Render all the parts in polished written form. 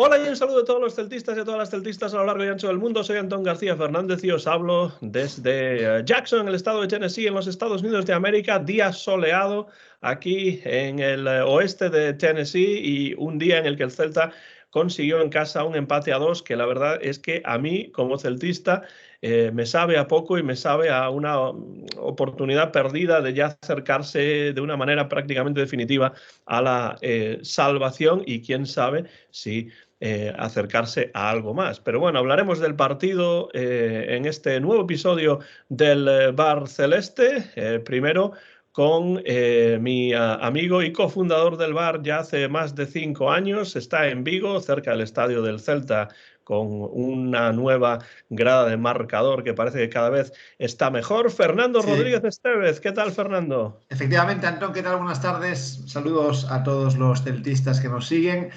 Hola y un saludo a todos los celtistas y a todas las celtistas a lo largo y ancho del mundo. Soy Antón García Fernández y os hablo desde Jackson, en el estado de Tennessee, en los Estados Unidos de América. Día soleado aquí en el oeste de Tennessee y un día en el que el Celta consiguió en casa un empate a 2, que la verdad es que a mí, como celtista, me sabe a poco y me sabe a una oportunidad perdida de ya acercarse de una manera prácticamente definitiva a la salvación, y quién sabe si acercarse a algo más. Pero bueno, hablaremos del partido en este nuevo episodio del Bar Celeste. Primero con mi amigo y cofundador del bar ya hace más de 5 años. Está en Vigo, cerca del estadio del Celta, con una nueva grada de marcador que parece que cada vez está mejor. Fernando Sí, Rodríguez Estevez. ¿Qué tal, Fernando? efectivamente, Antón, ¿qué tal? Buenas tardes. Saludos a todos los celtistas que nos siguen.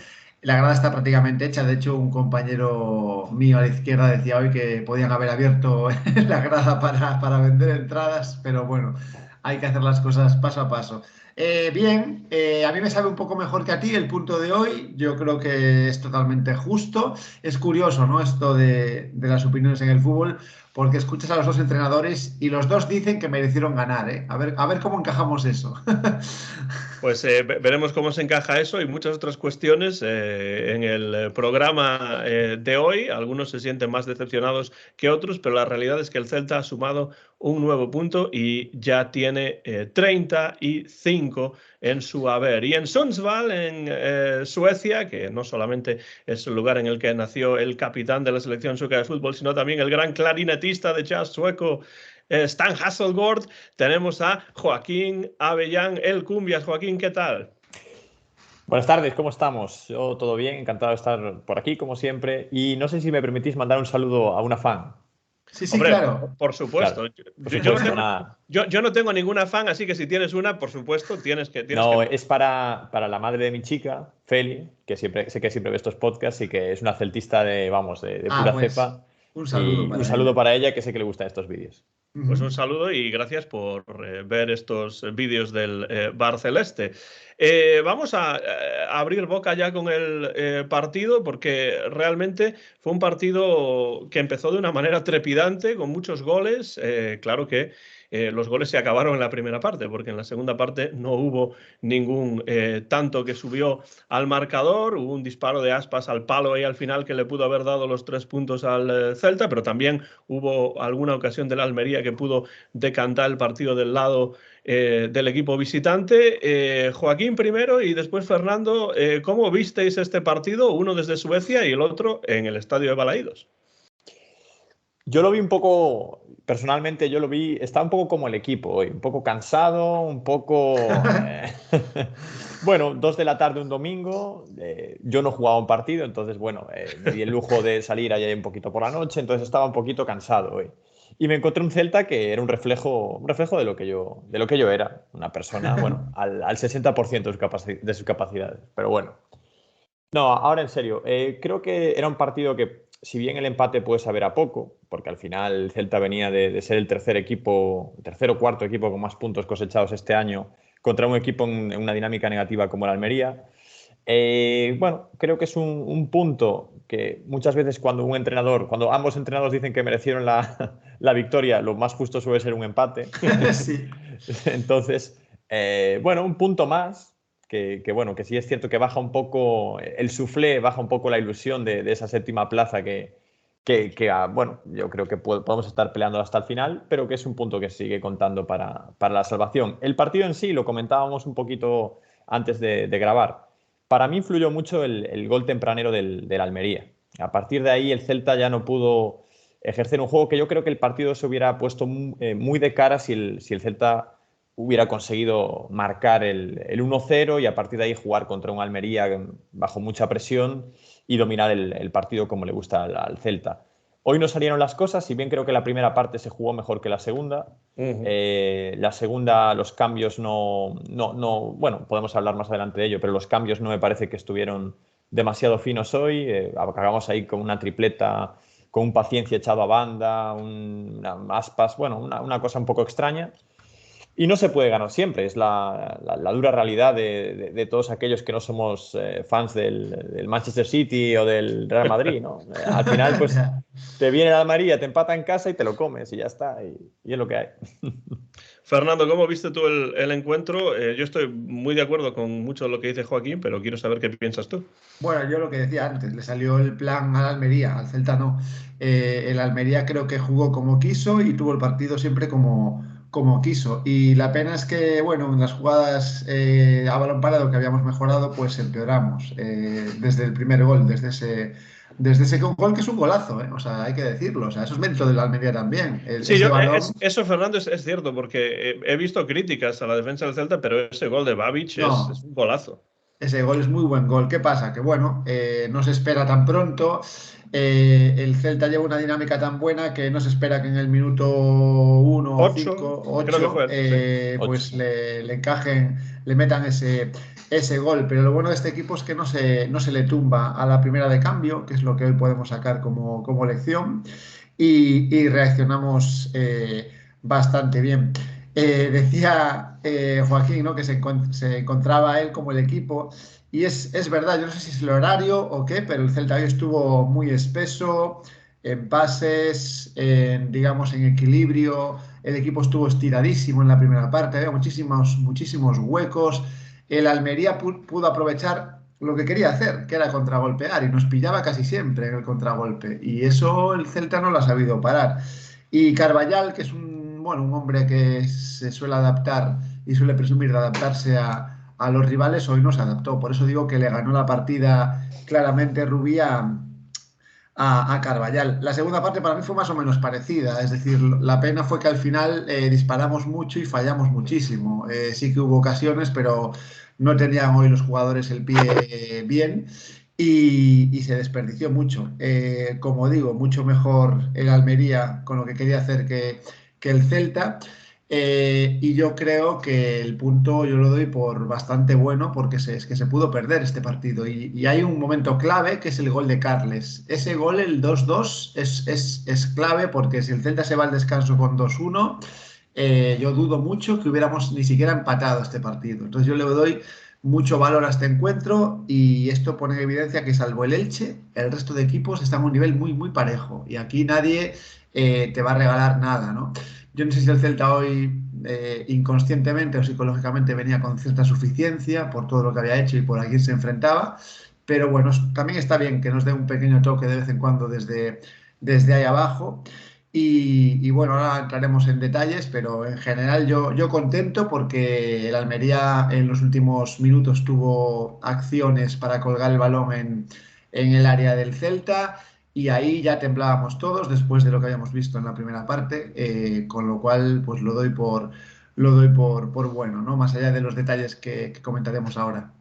La grada está prácticamente hecha. De hecho, un compañero mío a la izquierda decía hoy que podían haber abierto la grada para vender entradas, pero bueno, hay que hacer las cosas paso a paso. Bien, a mí me sabe un poco mejor que a ti el punto de hoy. Yo creo que es totalmente justo. Es curioso, ¿no? Esto de las opiniones en el fútbol, porque escuchas a los dos entrenadores y los dos dicen que merecieron ganar, ¿eh? A ver cómo encajamos eso. Pues veremos cómo se encaja eso y muchas otras cuestiones en el programa de hoy. Algunos se sienten más decepcionados que otros, pero la realidad es que el Celta ha sumado un nuevo punto y ya tiene 35 en su haber. Y en Sundsvall, en Suecia, que no solamente es el lugar en el que nació el capitán de la selección sueca de fútbol, sino también el gran clarinetista de jazz sueco, Stan Hasselgaard, tenemos a Joaquín Avellán, el Cumbias. Joaquín, ¿qué tal? Buenas tardes, ¿cómo estamos? Yo todo bien, encantado de estar por aquí como siempre. Y no sé si me permitís mandar un saludo a una fan. Sí, sí, Hombre, claro. por supuesto. Claro, por supuesto, nada. Yo no tengo ninguna fan, así que si tienes una, por supuesto, tienes que No, mandar. es para la madre de mi chica, Feli, que sé que siempre ve estos podcasts y que es una celtista de, vamos, de Ah, pura pues cepa. un saludo Y un para saludo ella. para ella, que sé que le gustan estos vídeos. Pues Ujú. un saludo y gracias por ver estos vídeos del Bar Celeste. Vamos a abrir boca ya con el partido, porque realmente fue un partido que empezó de una manera trepidante, con muchos goles. Claro que los goles se acabaron en la primera parte, porque en la segunda parte no hubo ningún tanto que subió al marcador. Hubo un disparo de Aspas al palo ahí al final que le pudo haber dado los 3 puntos al Celta, pero también hubo alguna ocasión del Almería que pudo decantar el partido del lado del equipo visitante. Joaquín primero y después Fernando, ¿cómo visteis este partido? Uno desde Suecia y el otro en el estadio de Balaídos. Yo lo vi un poco, personalmente yo lo vi, estaba un poco como el equipo hoy, un poco cansado, un poco... Bueno, 2 de la tarde un domingo, yo no jugaba un partido, entonces bueno, me di el lujo de salir allá un poquito por la noche, entonces estaba un poquito cansado hoy. Y me encontré un Celta que era un reflejo de lo que yo era, una persona, bueno, al 60% de sus capacidades, pero bueno. No, ahora en serio, creo que era un partido que, si bien el empate puede saber a poco, porque al final el Celta venía de ser el tercer equipo, el tercer o cuarto equipo con más puntos cosechados este año, contra un equipo en una dinámica negativa como el Almería. Bueno, creo que es un punto que muchas veces cuando ambos entrenadores dicen que merecieron la victoria, lo más justo suele ser un empate. Sí. Entonces, bueno, un punto más bueno, que sí es cierto que baja un poco el suflé, baja un poco la ilusión de esa séptima plaza bueno, yo creo que podemos estar peleando hasta el final, pero que es un punto que sigue contando para la salvación. El partido en sí, lo comentábamos un poquito antes de grabar. Para mí influyó mucho el gol tempranero del Almería. A partir de ahí el Celta ya no pudo ejercer un juego que yo creo que el partido se hubiera puesto muy de cara si el Celta hubiera conseguido marcar el 1-0 y a partir de ahí jugar contra un Almería bajo mucha presión y dominar el partido como le gusta al Celta. Hoy no salieron las cosas, si bien creo que la primera parte se jugó mejor que la segunda. La segunda, los cambios bueno, podemos hablar más adelante de ello, pero los cambios no me parece que estuvieron demasiado finos hoy. Acabamos ahí con una tripleta, con un Paciencia echado a banda, Aspas, bueno, una cosa un poco extraña. Y no se puede ganar siempre, es la dura realidad de todos aquellos que no somos fans del Manchester City o del Real Madrid, ¿no? Al final, pues te viene la Almería, te empata en casa y te lo comes y ya está, y es lo que hay. Fernando, ¿cómo viste tú el encuentro? Yo estoy muy de acuerdo con mucho de lo que dice Joaquín, pero quiero saber qué piensas tú. Bueno, yo lo que decía antes, le salió el plan al Almería, al Celta no. El Almería creo que jugó como quiso y tuvo el partido siempre como quiso. Y la pena es que, bueno, en las jugadas a balón parado que habíamos mejorado, pues empeoramos. Desde el primer gol, desde ese gol que es un golazo, ¿eh? O sea, hay que decirlo. O sea, eso es mérito del Almería también. Sí, Ese balón, eso, Fernando, es cierto, porque he visto críticas a la defensa del Celta, pero ese gol de Babic es no. un golazo. Ese gol es muy buen gol. ¿Qué pasa? Que bueno, no se espera tan pronto. El Celta lleva una dinámica tan buena que no se espera que en el minuto 1, 5, 8, creo que 8, fue, sí. 8. pues le encajen, le metan ese gol. Pero lo bueno de este equipo es que no se le tumba a la primera de cambio, que es lo que hoy podemos sacar como lección, y reaccionamos bastante bien. Decía Joaquín, ¿no? Que se encontraba él como el equipo. Y es verdad, yo no sé si es el horario o qué, pero el Celta hoy estuvo muy espeso en pases, digamos, en equilibrio. El equipo estuvo estiradísimo en la primera parte, había muchísimos huecos. El Almería pudo aprovechar lo que quería hacer, que era contragolpear, y nos pillaba casi siempre en el contragolpe. Y eso el Celta no lo ha sabido parar. Y Carvajal, que es un hombre que se suele adaptar y suele presumir de adaptarse a los rivales, hoy no se adaptó. Por eso digo que le ganó la partida claramente Rubí a Carvajal. La segunda parte para mí fue más o menos parecida, es decir, la pena fue que al final disparamos mucho y fallamos muchísimo. Sí que hubo ocasiones, pero no tenían hoy los jugadores el pie bien. Y se desperdició mucho. Como digo, mucho mejor el Almería con lo que quería hacer que el Celta. Y yo creo que el punto yo lo doy por bastante bueno porque es que se pudo perder este partido. Y hay un momento clave que es el gol de Carles. Ese gol, el 2-2, es clave porque si el Celta se va al descanso con 2-1, yo dudo mucho que hubiéramos ni siquiera empatado este partido. Entonces yo le doy mucho valor a este encuentro y esto pone en evidencia que salvo el Elche, el resto de equipos están a un nivel muy, muy parejo. Y aquí nadie te va a regalar nada, ¿no? Yo no sé si el Celta hoy inconscientemente o psicológicamente venía con cierta suficiencia por todo lo que había hecho y por a quién se enfrentaba, pero bueno, también está bien que nos dé un pequeño toque de vez en cuando desde ahí abajo. Y bueno, ahora entraremos en detalles, pero en general yo contento porque el Almería en los últimos minutos tuvo acciones para colgar el balón en el área del Celta y ahí ya temblábamos todos después de lo que habíamos visto en la primera parte, con lo cual pues lo doy por bueno, ¿no? Más allá de los detalles que comentaremos ahora.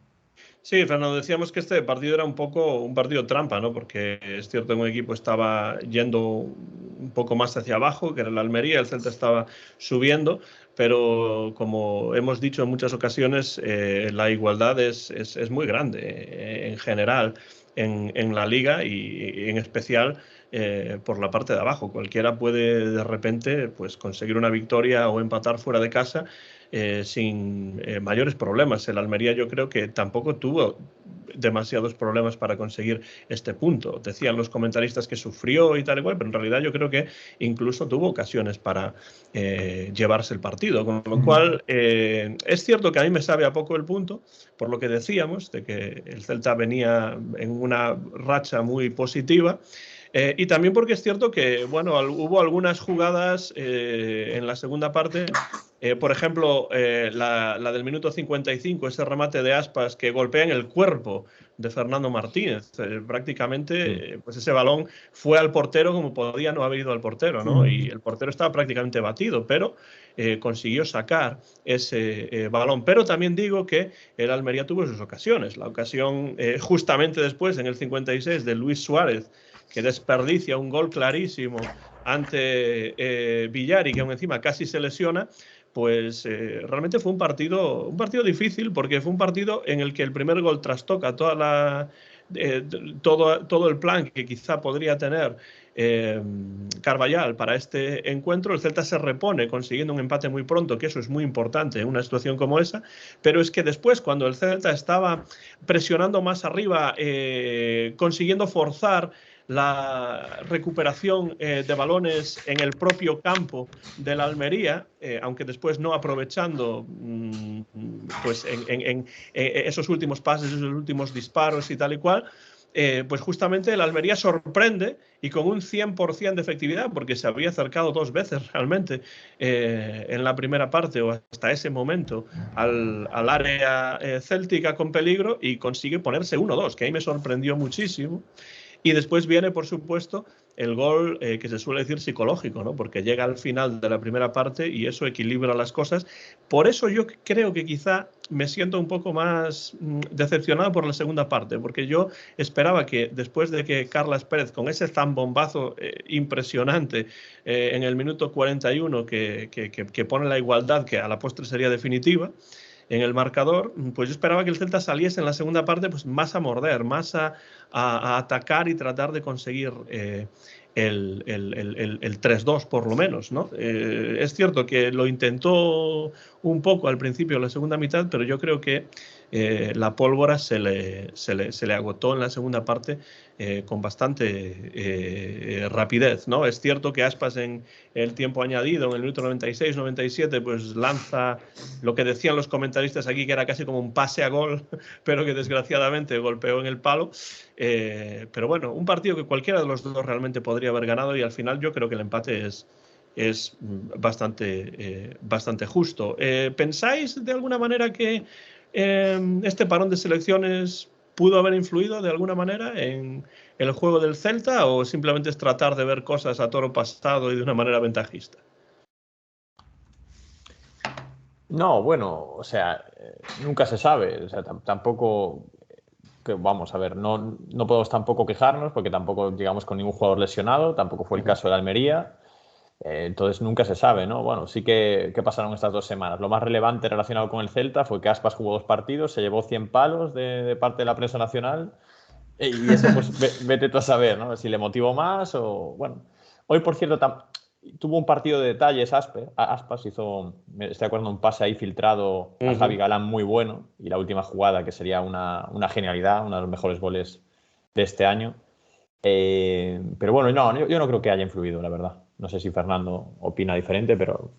Sí, Fernando, decíamos que este partido era un poco un partido trampa, ¿no? Porque es cierto que un equipo estaba yendo un poco más hacia abajo, que era el Almería, el Celta estaba subiendo, pero como hemos dicho en muchas ocasiones, la igualdad es muy grande en general en la liga y en especial por la parte de abajo. Cualquiera puede de repente pues, conseguir una victoria o empatar fuera de casa sin mayores problemas. El Almería yo creo que tampoco tuvo demasiados problemas para conseguir este punto. Decían los comentaristas que sufrió y tal y cual, pero en realidad yo creo que incluso tuvo ocasiones para llevarse el partido. Con lo cual, es cierto que a mí me sabe a poco el punto, por lo que decíamos, de que el Celta venía en una racha muy positiva. Y también porque es cierto que, bueno, hubo algunas jugadas en la segunda parte, por ejemplo, la del minuto 55, ese remate de Aspas que golpea en el cuerpo de Fernando Martínez. Prácticamente, pues ese balón fue al portero como podía no haber ido al portero, ¿no? Y el portero estaba prácticamente batido, pero consiguió sacar ese balón. Pero también digo que el Almería tuvo sus ocasiones. La ocasión justamente después, en el 56, de Luis Suárez, que desperdicia un gol clarísimo ante Villar y que aún encima casi se lesiona, pues realmente fue un partido difícil porque fue un partido en el que el primer gol trastoca toda todo el plan que quizá podría tener Carvajal para este encuentro. El Celta se repone consiguiendo un empate muy pronto, que eso es muy importante en una situación como esa, pero es que después, cuando el Celta estaba presionando más arriba, consiguiendo forzar la recuperación de balones en el propio campo de la Almería, aunque después no aprovechando pues en esos últimos pases, esos últimos disparos y tal y cual, pues justamente el Almería sorprende y con un 100% de efectividad, porque se había acercado 2 veces realmente en la primera parte o hasta ese momento al área céltica con peligro, y consigue ponerse 1-2, que ahí me sorprendió muchísimo. Y después viene, por supuesto, el gol que se suele decir psicológico, ¿no? Porque llega al final de la primera parte y eso equilibra las cosas. Por eso yo creo que quizá me siento un poco más decepcionado por la segunda parte, porque yo esperaba que después de que Carles Pérez, con ese zambombazo impresionante en el minuto 41 que pone la igualdad, que a la postre sería definitiva, en el marcador, pues yo esperaba que el Celta saliese en la segunda parte pues más a morder, más a atacar y tratar de conseguir el 3-2 por lo menos, ¿no? Es cierto que lo intentó un poco al principio de la segunda mitad, pero yo creo que la pólvora se le agotó en la segunda parte con bastante rapidez, ¿no? Es cierto que Aspas en el tiempo añadido, en el minuto 96-97, pues lanza lo que decían los comentaristas aquí, que era casi como un pase a gol, pero que desgraciadamente golpeó en el palo. Pero bueno, un partido que cualquiera de los dos realmente podría haber ganado, y al final yo creo que el empate es bastante justo. ¿Pensáis de alguna manera que este parón de selecciones pudo haber influido de alguna manera en el juego del Celta, o simplemente es tratar de ver cosas a toro pasado y de una manera ventajista? No, bueno, o sea, nunca se sabe. O sea, tampoco, vamos a ver, no podemos tampoco quejarnos porque tampoco llegamos con ningún jugador lesionado, tampoco fue el caso de la Almería. Entonces nunca se sabe, ¿no? Bueno, sí que pasaron estas 2 semanas. Lo más relevante relacionado con el Celta fue que Aspas jugó 2 partidos, se llevó 100 palos de parte de la prensa nacional, y eso pues vete tú a saber, ¿no? Si le motivó más o... Bueno, hoy por cierto tuvo un partido de detalles Aspas, estoy acordando, un pase ahí filtrado a Javi Galán muy bueno, y la última jugada, que sería una genialidad, uno de los mejores goles de este año. Pero bueno, no, yo no creo que haya influido, la verdad. No sé si Fernando opina diferente, pero...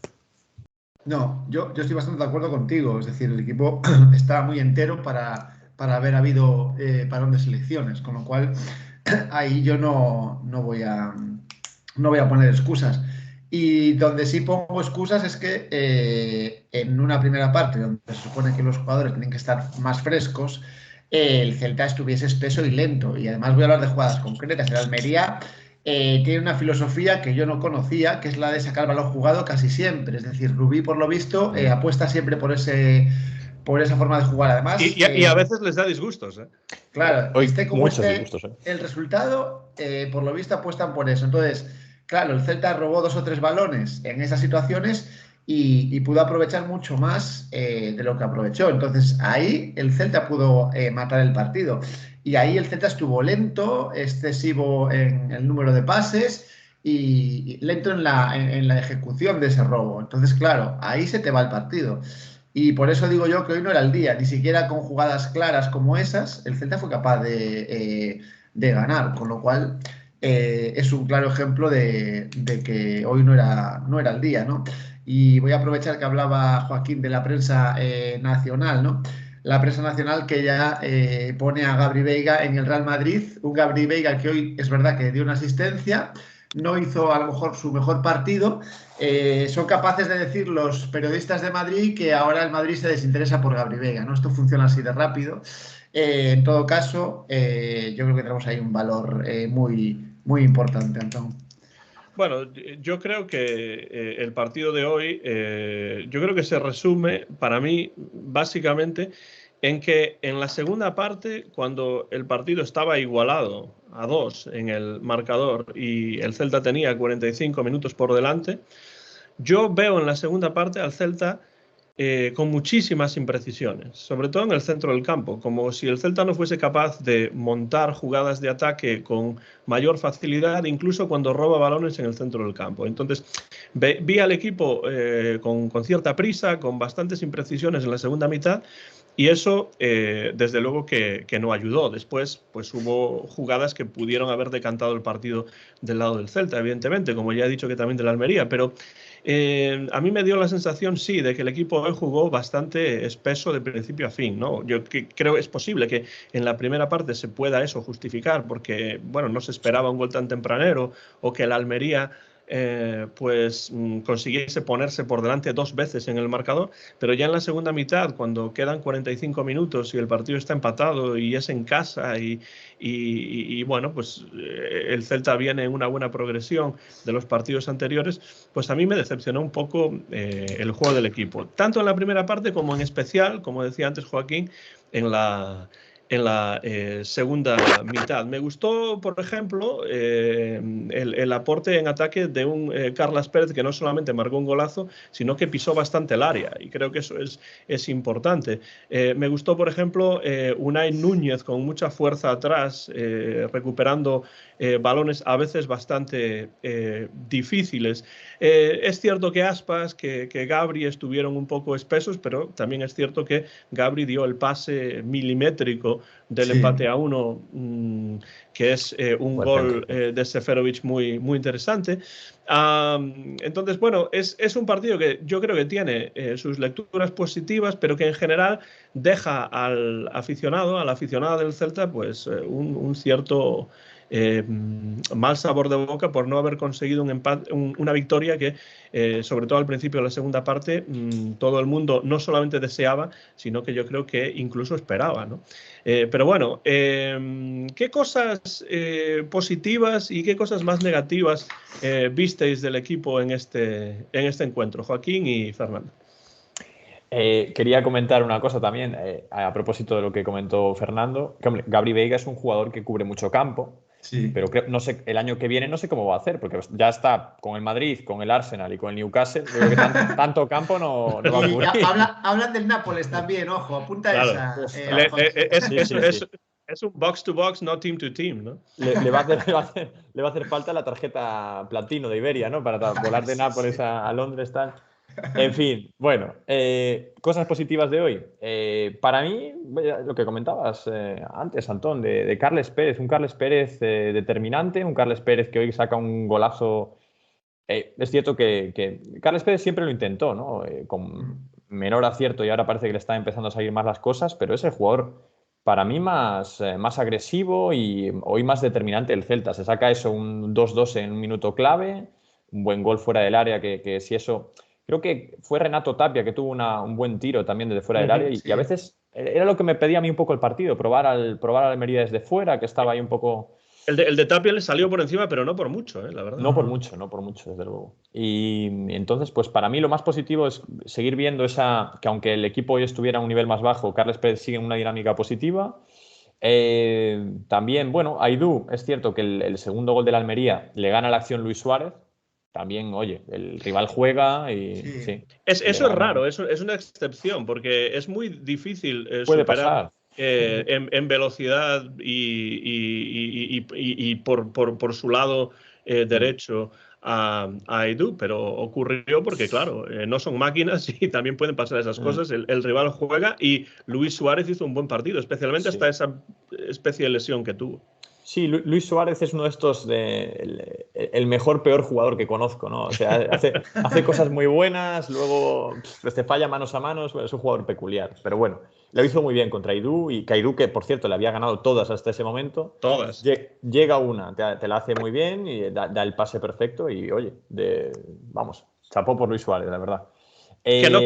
No, yo estoy bastante de acuerdo contigo. Es decir, el equipo está muy entero para haber habido parón de selecciones, con lo cual ahí yo no voy a poner excusas. Y donde sí pongo excusas es que en una primera parte, donde se supone que los jugadores tienen que estar más frescos, el Celta estuviese espeso y lento. Y además voy a hablar de jugadas concretas. El Almería tiene una filosofía que yo no conocía, que es la de sacar balón jugado casi siempre. Es decir, Rubí, por lo visto, apuesta siempre por esa forma de jugar. Además, y a veces les da disgustos, ¿eh? Claro, Hoy esté como muchos esté disgustos, ¿eh? el resultado, por lo visto apuestan por eso. Entonces, claro, el Celta robó 2 o 3 balones en esas situaciones y pudo aprovechar mucho más de lo que aprovechó. Entonces, ahí el Celta pudo matar el partido. Y ahí el Celta estuvo lento, excesivo en el número de pases y lento en la ejecución de ese robo. Entonces, claro, ahí se te va el partido. Y por eso digo yo que hoy no era el día, ni siquiera con jugadas claras como esas, el Celta fue capaz de ganar, con lo cual es un claro ejemplo de que hoy no era el día, ¿no? Y voy a aprovechar que hablaba Joaquín de la prensa nacional, ¿no? La prensa nacional que ya pone a Gabri Veiga en el Real Madrid, un Gabri Veiga que hoy es verdad que dio una asistencia, no hizo a lo mejor su mejor partido. Son capaces de decir los periodistas de Madrid que ahora el Madrid se desinteresa por Gabri Veiga, ¿no? Esto funciona así de rápido. En todo caso, yo creo que tenemos ahí un valor muy importante, Antón. Bueno, yo creo que el partido de hoy, yo creo que se resume para mí básicamente en que en la segunda parte, cuando el partido estaba igualado a 2 en el marcador y el Celta tenía 45 minutos por delante, yo veo en la segunda parte al Celta con muchísimas imprecisiones, sobre todo en el centro del campo, como si el Celta no fuese capaz de montar jugadas de ataque con mayor facilidad, incluso cuando roba balones en el centro del campo. Entonces, vi al equipo con cierta prisa, con bastantes imprecisiones en la segunda mitad, y eso, desde luego, que no ayudó. Después, pues hubo jugadas que pudieron haber decantado el partido del lado del Celta, evidentemente, como ya he dicho que también de la Almería, pero a mí me dio la sensación, sí, de que el equipo hoy jugó bastante espeso de principio a fin, ¿no? Yo creo que es posible que en la primera parte se pueda eso justificar, porque, bueno, no se esperaba un gol tan tempranero, o que la Almería consiguiese ponerse por delante 2 veces en el marcador, pero ya en la segunda mitad, cuando quedan 45 minutos y el partido está empatado y es en casa y bueno, pues el Celta viene en una buena progresión de los partidos anteriores, pues a mí me decepcionó un poco el juego del equipo, tanto en la primera parte como en especial, como decía antes Joaquín, en la segunda mitad. Me gustó, por ejemplo, el aporte en ataque de un Carles Pérez que no solamente marcó un golazo, sino que pisó bastante el área, y creo que eso es importante. Me gustó, por ejemplo, Unai Núñez con mucha fuerza atrás, recuperando balones a veces bastante difíciles. Es cierto que Aspas, que Gabri estuvieron un poco espesos, pero también es cierto que Gabri dio el pase milimétrico del empate a 1, que es un gol de Seferovic muy, muy interesante. Entonces, bueno, es un partido que yo creo que tiene sus lecturas positivas, pero que en general deja al aficionado, a la aficionada del Celta, pues un cierto mal sabor de boca por no haber conseguido una victoria que, sobre todo al principio de la segunda parte, todo el mundo no solamente deseaba, sino que yo creo que incluso esperaba, ¿no? Pero bueno, ¿qué cosas positivas y qué cosas más negativas visteis del equipo en este encuentro, Joaquín y Fernando? Quería comentar una cosa también, a propósito de lo que comentó Fernando, que hombre, Gabri Veiga es un jugador que cubre mucho campo, pero no sé, el año que viene no sé cómo va a hacer, porque ya está con el Madrid, con el Arsenal y con el Newcastle, creo que tanto campo no va a cubrir. Hablan del Nápoles también, ojo, apunta claro. esa. Es un box to box, no team to team, ¿no? Le va a hacer falta la tarjeta platino de Iberia, ¿no? Para volar de Nápoles a Londres, tal. En fin, bueno, cosas positivas de hoy. Para mí, lo que comentabas antes, Antón, de Carles Pérez, un Carles Pérez determinante, un Carles Pérez que hoy saca un golazo. Es cierto que Carles Pérez siempre lo intentó, ¿no? Con menor acierto, y ahora parece que le están empezando a salir más las cosas, pero es el jugador para mí más agresivo y hoy más determinante del Celta. Se saca eso, un 2-2 en un minuto clave, un buen gol fuera del área, que si eso... Creo que fue Renato Tapia que tuvo un buen tiro también desde fuera del área, y a veces era lo que me pedía a mí un poco el partido, probar al Almería desde fuera, que estaba ahí un poco... El de Tapia le salió por encima, pero no por mucho, la verdad. No por mucho, desde luego. Y entonces, pues para mí lo más positivo es seguir viendo que aunque el equipo hoy estuviera a un nivel más bajo, Carles Pérez sigue en una dinámica positiva. También, bueno, Aidú, es cierto que el segundo gol de la Almería le gana la acción Luis Suárez. También, oye, el rival juega y... Sí, eso es raro, es una excepción, porque es muy difícil superar en velocidad y por su lado derecho a Aidú, pero ocurrió porque, claro, no son máquinas y también pueden pasar esas cosas. El rival juega y Luis Suárez hizo un buen partido, especialmente hasta esa especie de lesión que tuvo. Sí, Luis Suárez es uno de estos, el mejor, peor jugador que conozco, ¿no? O sea, hace cosas muy buenas, luego te falla manos a manos, bueno, es un jugador peculiar. Pero bueno, lo hizo muy bien contra Aidú, y Aidú, que por cierto le había ganado todas hasta ese momento. Todas. Llega una, te la hace muy bien y da el pase perfecto y, oye, vamos, chapó por Luis Suárez, la verdad. Que no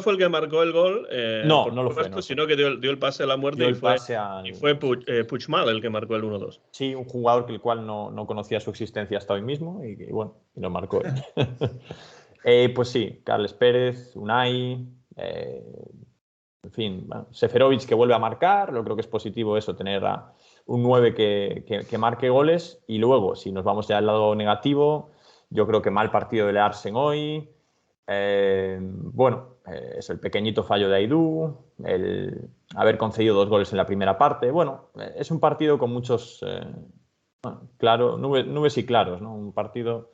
fue el que marcó el gol, no lo fue, sino que dio el pase a la muerte y fue Puigmal el que marcó el 1-2. Sí, un jugador el cual no conocía su existencia hasta hoy mismo y bueno, lo marcó él. Pues sí, Carles Pérez, Unai, en fin, bueno, Seferovic que vuelve a marcar. Lo creo que es positivo eso, tener a un 9 que marque goles. Y luego, si nos vamos ya al lado negativo, yo creo que mal partido de Larsen hoy. Bueno, es el pequeñito fallo de Aidú, el haber concedido 2 goles en la primera parte. Bueno, es un partido con muchos nubes y claros, ¿no? Un partido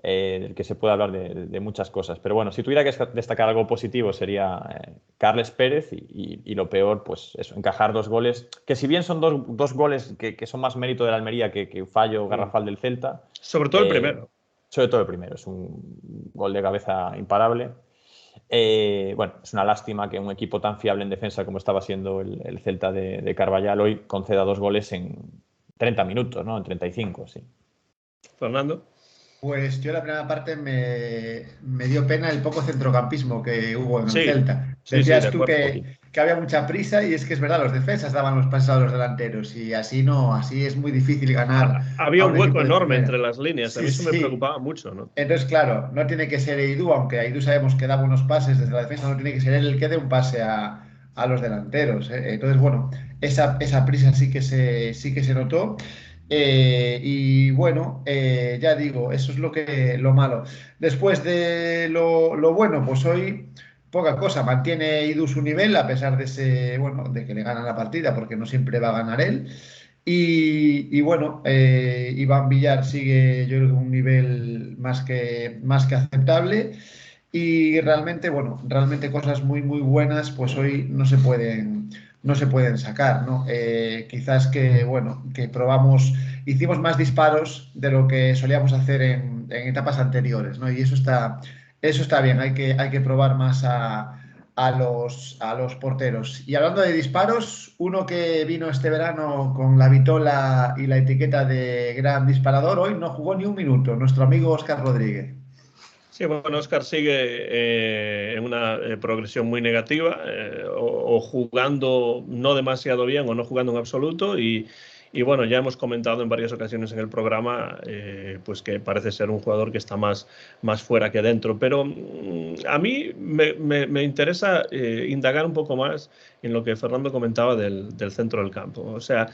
del que se puede hablar de muchas cosas. Pero bueno, si tuviera que destacar algo positivo sería Carles Pérez y lo peor, pues eso, encajar 2 goles, que si bien son dos goles que son más mérito de la Almería que un fallo garrafal del Celta. Sobre todo el primero. Sobre todo el primero, es un gol de cabeza imparable. Bueno, es una lástima que un equipo tan fiable en defensa como estaba siendo el Celta de Carvallal hoy conceda 2 goles en 30 minutos, ¿no? En 35, sí. Fernando. Pues yo la primera parte me dio pena el poco centrocampismo que hubo en el Sí, Celta. sí, Decías de tú acuerdo. que había mucha prisa y es que es verdad, los defensas daban los pases a los delanteros y así no, así es muy difícil ganar Había a un un hueco equipo de enorme entre primera. las líneas. A Sí, mí eso me sí. preocupaba mucho, ¿no? Entonces, claro, no tiene que ser Eidú, aunque Eidú sabemos que daba unos pases desde la defensa, no tiene que ser él el que dé un pase a los delanteros, ¿eh? Entonces, bueno, esa prisa sí que se notó. Y bueno, ya digo, eso es lo malo. Después de lo bueno, pues hoy poca cosa. Mantiene Eidú su nivel a pesar bueno, de que le ganan la partida, porque no siempre va a ganar él. Y bueno, Iván Villar sigue, yo creo que un nivel más que aceptable. Y realmente, bueno, realmente cosas muy, muy buenas, pues hoy no se pueden sacar, ¿no? Quizás que, bueno, que hicimos más disparos de lo que solíamos hacer en etapas anteriores, ¿no? Y eso está bien, hay que probar más a los porteros. Y hablando de disparos, uno que vino este verano con la vitola y la etiqueta de gran disparador, hoy no jugó ni un minuto, nuestro amigo Óscar Rodríguez. Sí, bueno, Oscar sigue en una progresión muy negativa, o jugando no demasiado bien o no jugando en absoluto. Y bueno, ya hemos comentado en varias ocasiones en el programa, pues que parece ser un jugador que está más fuera que dentro. Pero a mí me interesa indagar un poco más en lo que Fernando comentaba del centro del campo. O sea,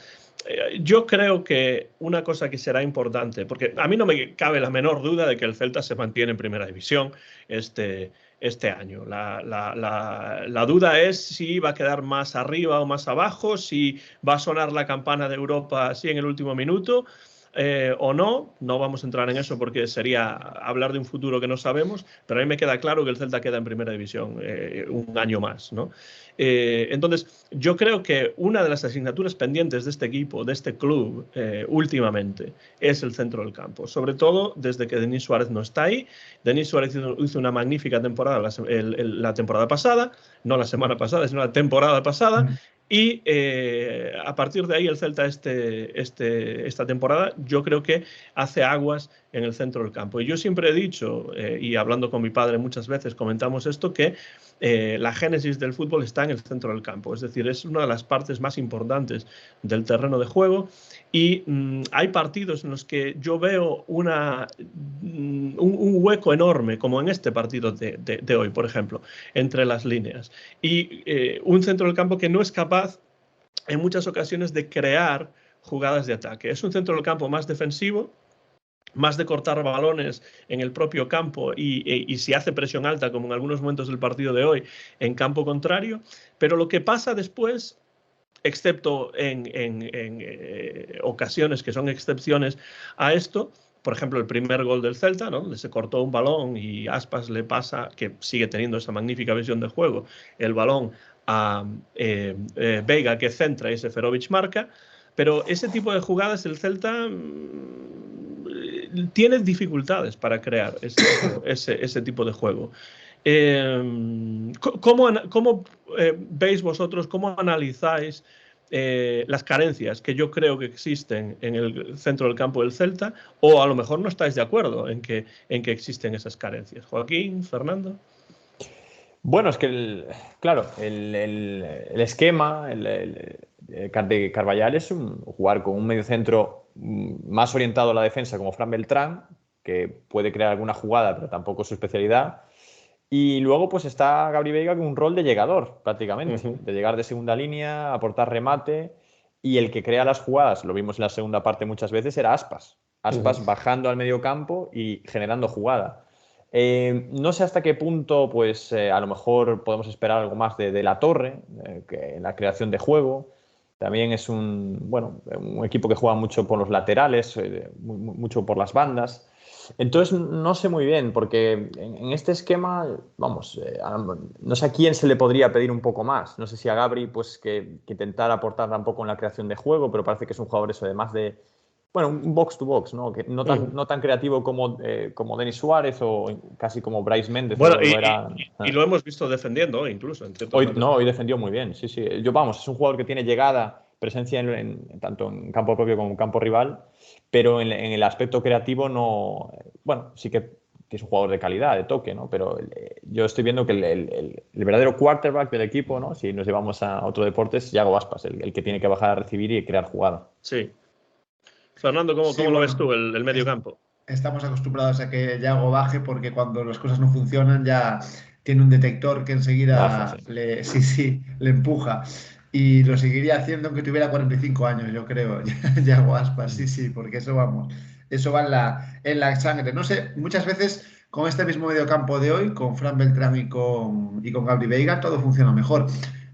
yo creo que una cosa que será importante, porque a mí no me cabe la menor duda de que el Celta se mantiene en primera división este año. La duda es si va a quedar más arriba o más abajo, si va a sonar la campana de Europa así en el último minuto. O no, no vamos a entrar en eso porque sería hablar de un futuro que no sabemos, pero a mí me queda claro que el Celta queda en primera división un año más, ¿no? Entonces, yo creo que una de las asignaturas pendientes de este equipo, de este club, últimamente, es el centro del campo. Sobre todo desde que Denis Suárez no está ahí. Denis Suárez hizo una magnífica temporada la temporada pasada, no la semana pasada, sino la temporada pasada. Y a partir de ahí el Celta esta temporada yo creo que hace aguas en el centro del campo. Y yo siempre he dicho, y hablando con mi padre muchas veces comentamos esto, que la génesis del fútbol está en el centro del campo. Es decir, es una de las partes más importantes del terreno de juego. Y hay partidos en los que yo veo un hueco enorme, como en este partido de hoy, por ejemplo, entre las líneas. Y un centro del campo que no es capaz en muchas ocasiones de crear jugadas de ataque. Es un centro del campo más defensivo, más de cortar balones en el propio campo y si hace presión alta, como en algunos momentos del partido de hoy, en campo contrario. Pero lo que pasa después, excepto en ocasiones que son excepciones a esto, por ejemplo, el primer gol del Celta, ¿no? Donde se cortó un balón y Aspas le pasa, que sigue teniendo esa magnífica visión de juego, el balón a Veiga, que centra y Seferovic marca. Pero ese tipo de jugadas el Celta tiene dificultades para crear ese tipo de juego. ¿Cómo veis vosotros, cómo analizáis las carencias que yo creo que existen en el centro del campo del Celta? O a lo mejor no estáis de acuerdo en que existen esas carencias. Joaquín, Fernando. Bueno, es que, claro, el esquema de Carvallal es jugar con un mediocentro más orientado a la defensa como Fran Beltrán, que puede crear alguna jugada, pero tampoco es su especialidad. Y luego pues está Gabri Veiga con un rol de llegador, prácticamente, de llegar de segunda línea, aportar remate, y el que crea las jugadas, lo vimos en la segunda parte muchas veces, era Aspas. Aspas bajando al medio campo y generando jugada. No sé hasta qué punto, pues a lo mejor podemos esperar algo más de La Torre, que en la creación de juego. También es un equipo que juega mucho por los laterales, mucho por las bandas. Entonces, no sé muy bien, porque en este esquema, vamos, no sé a quién se le podría pedir un poco más. No sé si a Gabri, pues que intentara aportar tampoco en la creación de juego, pero parece que es un jugador eso de más de, bueno, un box to box, ¿no? Que no tan creativo como Denis Suárez o casi como Bryce Méndez. Bueno, lo era. Y lo hemos visto defendiendo incluso en ciertos Hoy, momentos. no, hoy defendió muy bien, sí, sí. Es un jugador que tiene llegada, presencia tanto en campo propio como en campo rival, pero en el aspecto creativo no. Bueno, sí que es un jugador de calidad, de toque, ¿no? Pero yo estoy viendo que el verdadero quarterback del equipo, ¿no? Si nos llevamos a otro deporte, es Yago Aspas, el que tiene que bajar a recibir y crear jugada. Sí. Fernando, ¿cómo lo ves tú, el medio campo? Estamos acostumbrados a que Yago baje porque cuando las cosas no funcionan ya tiene un detector que enseguida le empuja. Y lo seguiría haciendo aunque tuviera 45 años, yo creo. Yago Aspas, sí, porque eso va en la sangre. No sé, muchas veces con este mismo mediocampo de hoy, con Fran Beltrán y con Gabri Veiga, todo funciona mejor.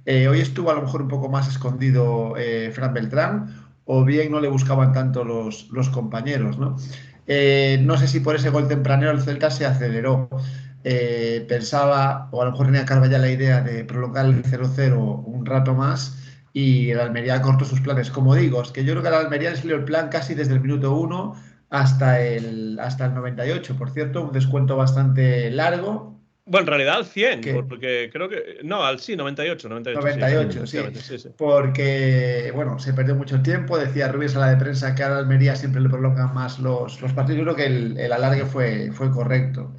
Hoy estuvo a lo mejor un poco más escondido Fran Beltrán, o bien no le buscaban tanto los compañeros, ¿no? No sé si por ese gol tempranero el Celta se aceleró. Pensaba, o a lo mejor tenía Carvajal la idea de prolongar el 0-0 un rato más y el Almería cortó sus planes. Como digo, es que yo creo que al Almería le salió el plan casi desde el minuto 1 hasta el 98. Por cierto, un descuento bastante largo. Bueno, en realidad al 100, que, porque creo que. No, al sí, 98, sí. Porque, bueno, se perdió mucho tiempo. Decía Rubio en la de prensa que a Almería siempre le prolongan más los partidos. Yo creo que el alargue fue correcto.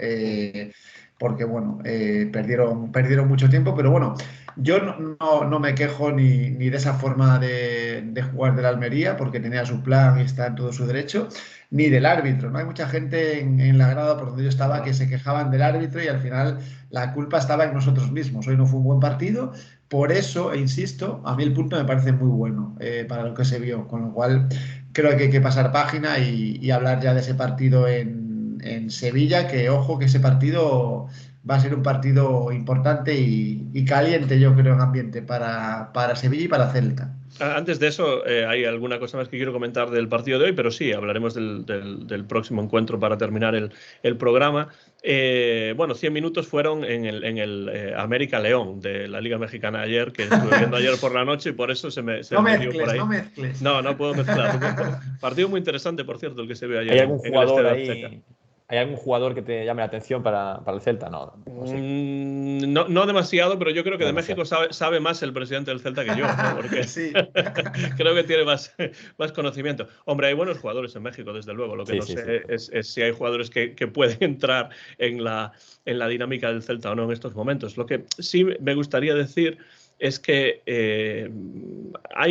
Porque, bueno, perdieron mucho tiempo. Pero bueno, yo no me quejo ni de esa forma de jugar de la Almería, porque tenía su plan y está en todo su derecho, ni del árbitro, ¿no? Hay mucha gente en la grada por donde yo estaba que se quejaban del árbitro y al final la culpa estaba en nosotros mismos. Hoy no fue un buen partido, por eso, e insisto, a mí el punto me parece muy bueno para lo que se vio, con lo cual creo que hay que pasar página y hablar ya de ese partido en Sevilla, que ojo que ese partido va a ser un partido importante y caliente, yo creo, en ambiente para Sevilla y para Celta. Antes de eso, hay alguna cosa más que quiero comentar del partido de hoy, pero sí, hablaremos del próximo encuentro para terminar el programa. Bueno, 100 minutos fueron en el América León de la Liga Mexicana ayer, que estuve viendo ayer por la noche y por eso se me dio por ahí. No mezcles. No puedo mezclar. Partido muy interesante, por cierto, el que se ve ayer. ¿Hay algún jugador ahí? Azteca. ¿Hay algún jugador que te llame la atención para el Celta? No demasiado, pero yo creo que de México sabe más el presidente del Celta que yo, ¿no? Porque sí. creo que tiene más conocimiento. Hombre, hay buenos jugadores en México, desde luego. Lo que sé es si hay jugadores que pueden entrar en la dinámica del Celta o no en estos momentos. Lo que sí me gustaría decir es que a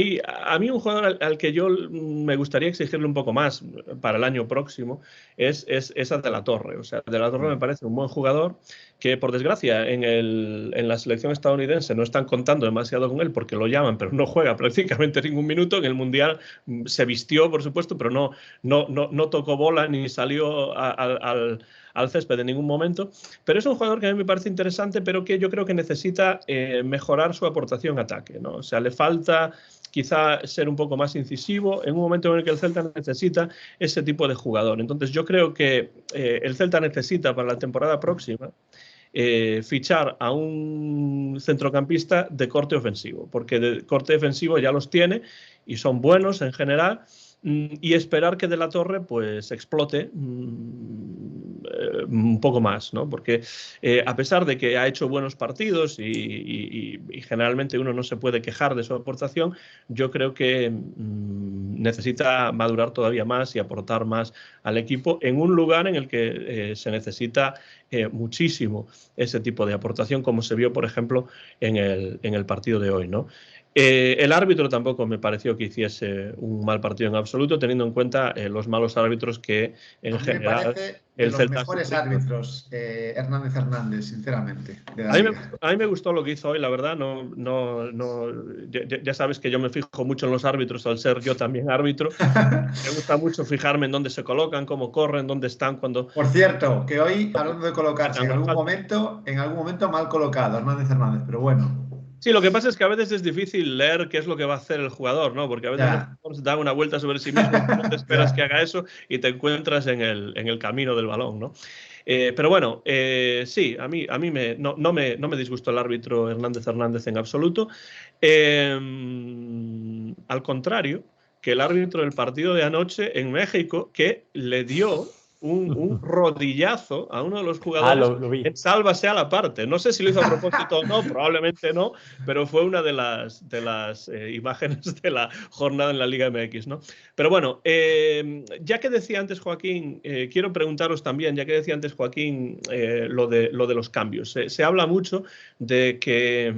mí un jugador al que yo me gustaría exigirle un poco más para el año próximo es a De la Torre. O sea, De la Torre me parece un buen jugador que, por desgracia, en la selección estadounidense no están contando demasiado con él porque lo llaman, pero no juega prácticamente ningún minuto. En el Mundial se vistió, por supuesto, pero no tocó bola ni salió al césped en ningún momento, pero es un jugador que a mí me parece interesante, pero que yo creo que necesita mejorar su aportación ataque, ¿no? O sea, le falta quizá ser un poco más incisivo en un momento en el que el Celta necesita ese tipo de jugador. Entonces yo creo que el Celta necesita para la temporada próxima fichar a un centrocampista de corte ofensivo, porque de corte defensivo ya los tiene y son buenos en general, y esperar que De la Torre pues explote un poco más, ¿no? Porque a pesar de que ha hecho buenos partidos y generalmente uno no se puede quejar de su aportación, yo creo que necesita madurar todavía más y aportar más al equipo en un lugar en el que se necesita muchísimo ese tipo de aportación, como se vio, por ejemplo, en el partido de hoy, ¿no? El árbitro tampoco me pareció que hiciese un mal partido en absoluto, teniendo en cuenta los malos árbitros que en general... Me parece de el los Celta mejores sufrió. árbitros, Hernández, sinceramente, de la Liga. A mí me gustó lo que hizo hoy, la verdad. Ya sabes que yo me fijo mucho en los árbitros al ser yo también árbitro. Me gusta mucho fijarme en dónde se colocan, cómo corren, dónde están, cuando... Por cierto, que hoy, hablando de colocarse, en algún momento mal colocado Hernández, pero bueno. Sí, lo que pasa es que a veces es difícil leer qué es lo que va a hacer el jugador, ¿no? Porque a veces los jugadores dan una vuelta sobre sí mismos, no te esperas que haga eso y te encuentras en el camino del balón, ¿no? Pero bueno, sí, a mí no me disgustó el árbitro Hernández en absoluto. Al contrario que el árbitro del partido de anoche en México, que le dio un rodillazo a uno de los jugadores en sálvase a la parte. No sé si lo hizo a propósito o no, probablemente no, pero fue una de las imágenes de la jornada en la Liga MX, ¿no? Pero bueno, ya que decía antes Joaquín, quiero preguntaros también, ya que decía antes Joaquín lo de los cambios. Se habla mucho de que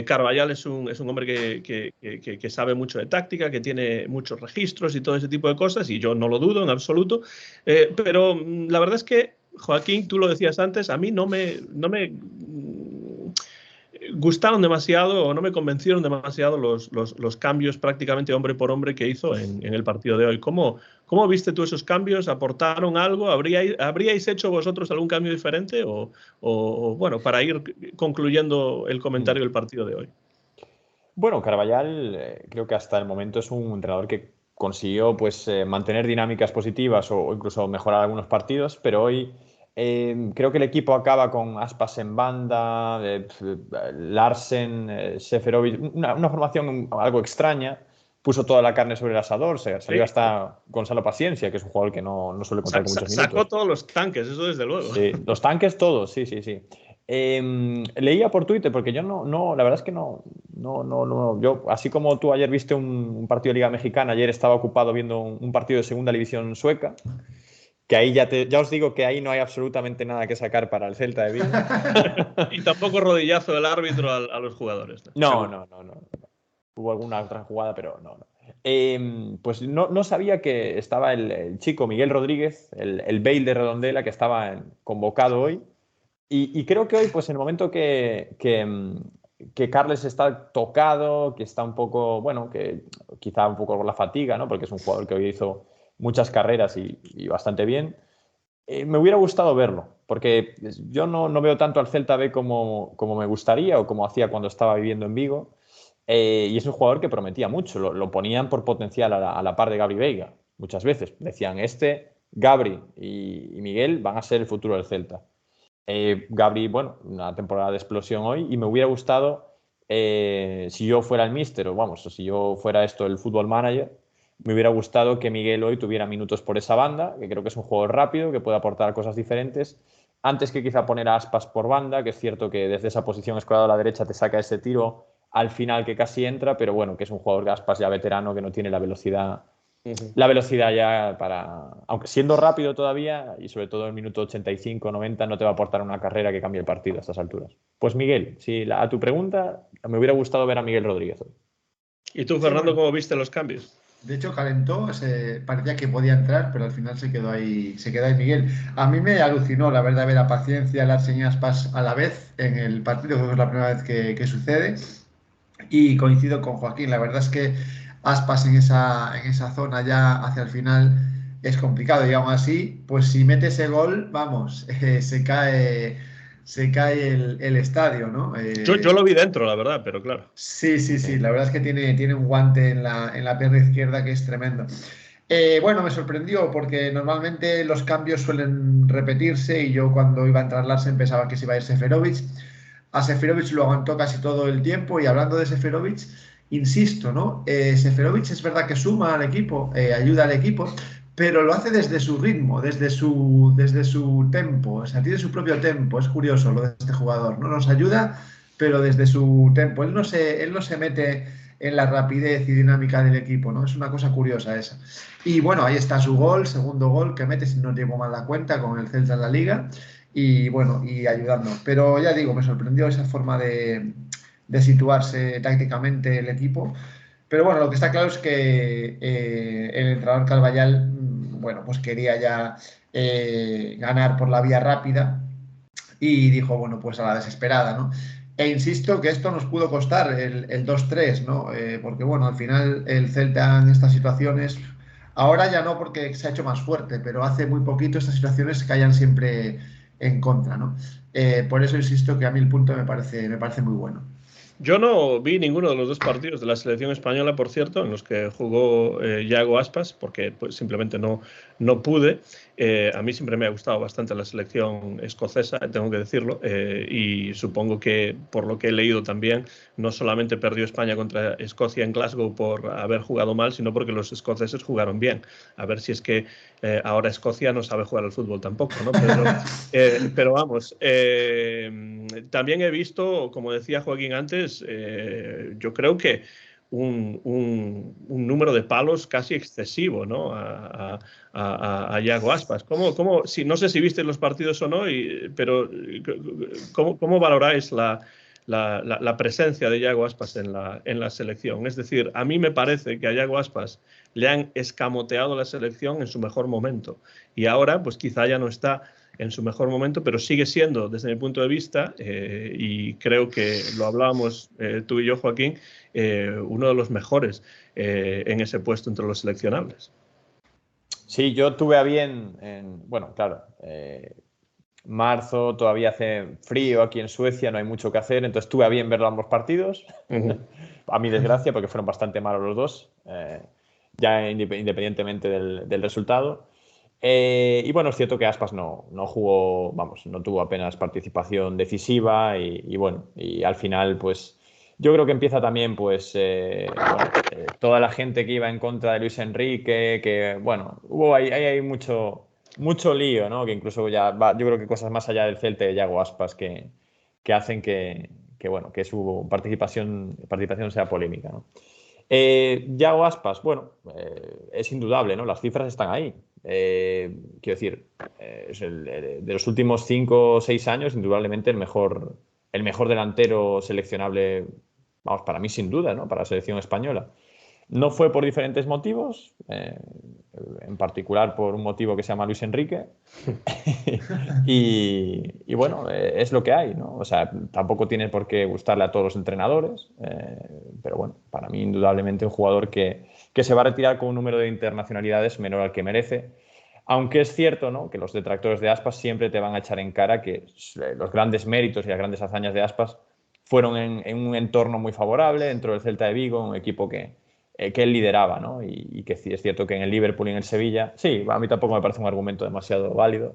Carvajal es un hombre que sabe mucho de táctica, que tiene muchos registros y todo ese tipo de cosas, y yo no lo dudo en absoluto. Pero la verdad es que, Joaquín, tú lo decías antes, a mí no me gustaron demasiado o no me convencieron demasiado los cambios prácticamente hombre por hombre que hizo en el partido de hoy. ¿Cómo viste tú esos cambios? ¿Aportaron algo? ¿Habríais hecho vosotros algún cambio diferente? O bueno, para ir concluyendo el comentario del partido de hoy. Bueno, Carvajal creo que hasta el momento es un entrenador que consiguió pues, mantener dinámicas positivas o incluso mejorar algunos partidos, pero hoy creo que el equipo acaba con Aspas en banda, Larsen, Seferovic, una formación algo extraña. Puso toda la carne sobre el asador, salió hasta Gonzalo Paciencia, que es un jugador que no suele contar con muchos minutos. Sacó todos los tanques, eso desde luego. Sí, los tanques todos, sí. Leía por Twitter, porque yo la verdad es que no. Yo, así como tú ayer viste un partido de Liga Mexicana, ayer estaba ocupado viendo un partido de Segunda División Sueca, que ahí ya os digo que ahí no hay absolutamente nada que sacar para el Celta de Vigo. Y tampoco rodillazo del árbitro a los jugadores. No. Hubo alguna otra jugada, pero no. Pues no sabía que estaba el chico Miguel Rodríguez, el Bale de Redondela, que estaba convocado hoy. Y creo que hoy, pues en el momento que Carles está tocado, que está un poco, bueno, que quizá un poco por la fatiga, ¿no? Porque es un jugador que hoy hizo muchas carreras y bastante bien. Me hubiera gustado verlo, porque yo no veo tanto al Celta B como me gustaría o como hacía cuando estaba viviendo en Vigo. Y es un jugador que prometía mucho. Lo ponían por potencial a la par de Gabri Veiga muchas veces. Decían, Gabri y Miguel van a ser el futuro del Celta. Gabri, bueno, una temporada de explosión hoy, y me hubiera gustado, si yo fuera el míster, o si yo fuera el fútbol manager, me hubiera gustado que Miguel hoy tuviera minutos por esa banda, que creo que es un jugador rápido, que puede aportar cosas diferentes, antes que quizá poner a Aspas por banda, que es cierto que desde esa posición escuadra a la derecha te saca ese tiro al final que casi entra, pero bueno, que es un jugador de Aspas ya veterano, que no tiene la velocidad ya para, aunque siendo rápido todavía, y sobre todo en el minuto 85-90 no te va a aportar una carrera que cambie el partido a estas alturas. Pues Miguel, a tu pregunta, me hubiera gustado ver a Miguel Rodríguez hoy. ¿Y tú, Fernando, cómo viste los cambios? De hecho, calentó, parecía que podía entrar, pero al final se quedó ahí Miguel. A mí me alucinó, la verdad, ver a Paciencia, Larsen y Aspas a la vez en el partido, creo que es la primera vez que sucede. Y coincido con Joaquín, la verdad es que Aspas en esa zona ya hacia el final es complicado, y aún así, pues si mete ese gol, vamos, se cae el estadio, ¿no? Yo lo vi dentro, la verdad, pero claro. Sí, la verdad es que tiene un guante en la pierna izquierda que es tremendo. Bueno, me sorprendió porque normalmente los cambios suelen repetirse, y yo cuando iba a entrar Larsen pensaba que se iba a ir Seferovic. A Seferovic lo aguantó casi todo el tiempo, y hablando de Seferovic, insisto, ¿no? Seferovic es verdad que suma al equipo, ayuda al equipo, pero lo hace desde su ritmo, desde su tempo, o sea, tiene su propio tempo. Es curioso lo de este jugador, ¿no? Nos ayuda, pero desde su tempo. Él no se mete en la rapidez y dinámica del equipo, ¿no? Es una cosa curiosa esa. Y bueno, ahí está su gol, segundo gol que mete, si no llevo mal la cuenta, con el Celta en la Liga. Y bueno, y ayudando. Pero ya digo, me sorprendió esa forma de de situarse tácticamente el equipo. Pero bueno, lo que está claro es que el entrenador Carvajal, bueno, pues quería ya ganar por la vía rápida y dijo, bueno, pues a la desesperada, ¿no? E insisto que esto nos pudo costar el 2-3, ¿no? Porque bueno, al final el Celta en estas situaciones, ahora ya no porque se ha hecho más fuerte, pero hace muy poquito estas situaciones caían siempre en contra, ¿no? Por eso insisto que a mí el punto me parece muy bueno. Yo no vi ninguno de los dos partidos de la selección española, por cierto, en los que jugó Yago Aspas, porque pues, simplemente no pude. A mí siempre me ha gustado bastante la selección escocesa, tengo que decirlo, y supongo que por lo que he leído también, no solamente perdió España contra Escocia en Glasgow por haber jugado mal, sino porque los escoceses jugaron bien. A ver si es que ahora Escocia no sabe jugar al fútbol tampoco, ¿no? Pero vamos, también he visto, como decía Joaquín antes, yo creo que un número de palos casi excesivo, ¿no? A Yago Aspas. No sé si viste los partidos o no, pero ¿cómo valoráis la presencia de Yago Aspas en la selección? Es decir, a mí me parece que a Yago Aspas le han escamoteado la selección en su mejor momento y ahora pues quizá ya no está en su mejor momento, pero sigue siendo, desde mi punto de vista, y creo que lo hablábamos tú y yo, Joaquín, uno de los mejores en ese puesto entre los seleccionables. Sí, yo tuve a bien, bueno, claro, marzo, todavía hace frío aquí en Suecia, no hay mucho que hacer, entonces tuve a bien ver ambos partidos, a mi desgracia, porque fueron bastante malos los dos, ya independientemente del resultado. Y bueno, es cierto que Aspas no jugó, vamos, no tuvo apenas participación decisiva y bueno, y al final pues yo creo que empieza también pues toda la gente que iba en contra de Luis Enrique, que bueno, hubo hay mucho lío, ¿no? Que incluso ya va, yo creo que cosas más allá del Celta de Yago Aspas que hacen que bueno, que su participación sea polémica, ¿no? Yago Aspas, bueno, es indudable, ¿no? Las cifras están ahí. Quiero decir, es de los últimos 5 o 6 años, indudablemente el mejor delantero seleccionable, vamos, para mí sin duda, ¿no? Para la selección española. No fue por diferentes motivos, en particular por un motivo que se llama Luis Enrique. y bueno, es lo que hay, ¿no? O sea, tampoco tiene por qué gustarle a todos los entrenadores, pero bueno, para mí indudablemente un jugador que se va a retirar con un número de internacionalidades menor al que merece. Aunque es cierto, ¿no?, que los detractores de Aspas siempre te van a echar en cara que los grandes méritos y las grandes hazañas de Aspas fueron en un entorno muy favorable dentro del Celta de Vigo, un equipo que él lideraba, ¿no? Y que es cierto que en el Liverpool y en el Sevilla, sí, a mí tampoco me parece un argumento demasiado válido,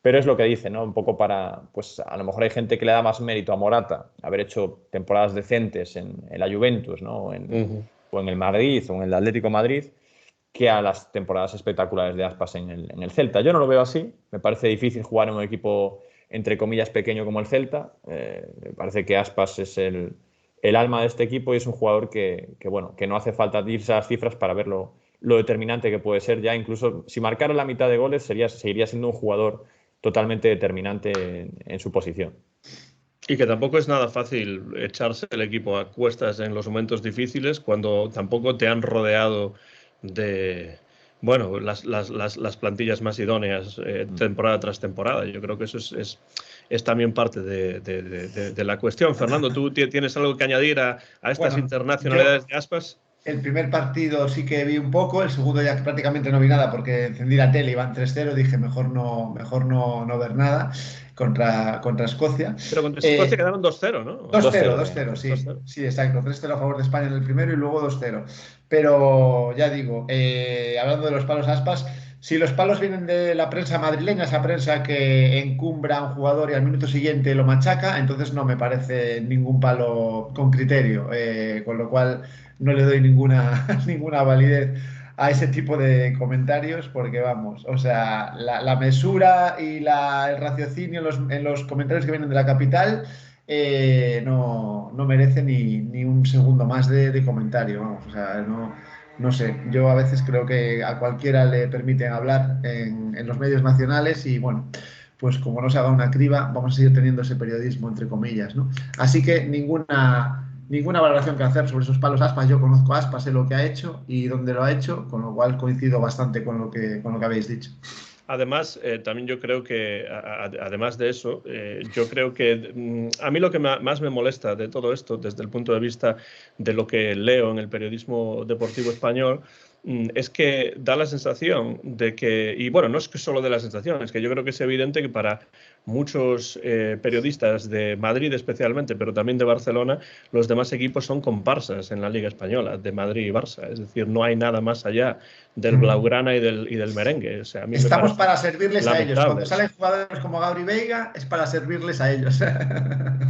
pero es lo que dice, ¿no? Un poco para, pues a lo mejor hay gente que le da más mérito a Morata haber hecho temporadas decentes en la Juventus, ¿no? O en el Madrid o en el Atlético de Madrid, que a las temporadas espectaculares de Aspas en el Celta. Yo no lo veo así, me parece difícil jugar en un equipo entre comillas pequeño como el Celta, me parece que Aspas es el alma de este equipo y es un jugador que bueno, que no hace falta irse a las cifras para ver lo determinante que puede ser. Ya incluso si marcara la mitad de goles seguiría siendo un jugador totalmente determinante en su posición. Y que tampoco es nada fácil echarse el equipo a cuestas en los momentos difíciles cuando tampoco te han rodeado de, bueno, las plantillas más idóneas temporada tras temporada. Yo creo que eso es también parte de la cuestión. Fernando, ¿tú tienes algo que añadir a estas internacionalidades de Aspas? El primer partido sí que vi un poco, el segundo ya prácticamente no vi nada porque encendí la tele, iban 3-0, dije mejor no ver nada contra Escocia. Pero contra Escocia quedaron 2-0, ¿no? 2-0, sí. 2-0. Sí, exacto. 3-0 a favor de España en el primero y luego 2-0. Pero ya digo, hablando de los palos Aspas, si los palos vienen de la prensa madrileña, esa prensa que encumbra a un jugador y al minuto siguiente lo machaca, entonces no me parece ningún palo con criterio, con lo cual no le doy ninguna validez a ese tipo de comentarios porque vamos, o sea, la mesura y el raciocinio en los comentarios que vienen de la capital no merece ni un segundo más de comentario, vamos, o sea, no sé, yo a veces creo que a cualquiera le permiten hablar en los medios nacionales y bueno, pues como no se haga una criba, vamos a seguir teniendo ese periodismo, entre comillas, ¿no? Así que ninguna valoración que hacer sobre esos palos Aspas. Yo conozco a Aspas, sé lo que ha hecho y dónde lo ha hecho, con lo cual coincido bastante con lo que habéis dicho. Además, también yo creo que, además de eso, yo creo que a mí lo que más me molesta de todo esto, desde el punto de vista de lo que leo en el periodismo deportivo español, es que da la sensación de que, y bueno, no es que solo dé la sensación, es que yo creo que es evidente que para muchos periodistas de Madrid especialmente, pero también de Barcelona, los demás equipos son comparsas en la Liga Española, de Madrid y Barça. Es decir, no hay nada más allá del blaugrana y del merengue. O sea, a mí estamos para servirles lamentable. A ellos. Cuando salen jugadores como Gabri Veiga, es para servirles a ellos.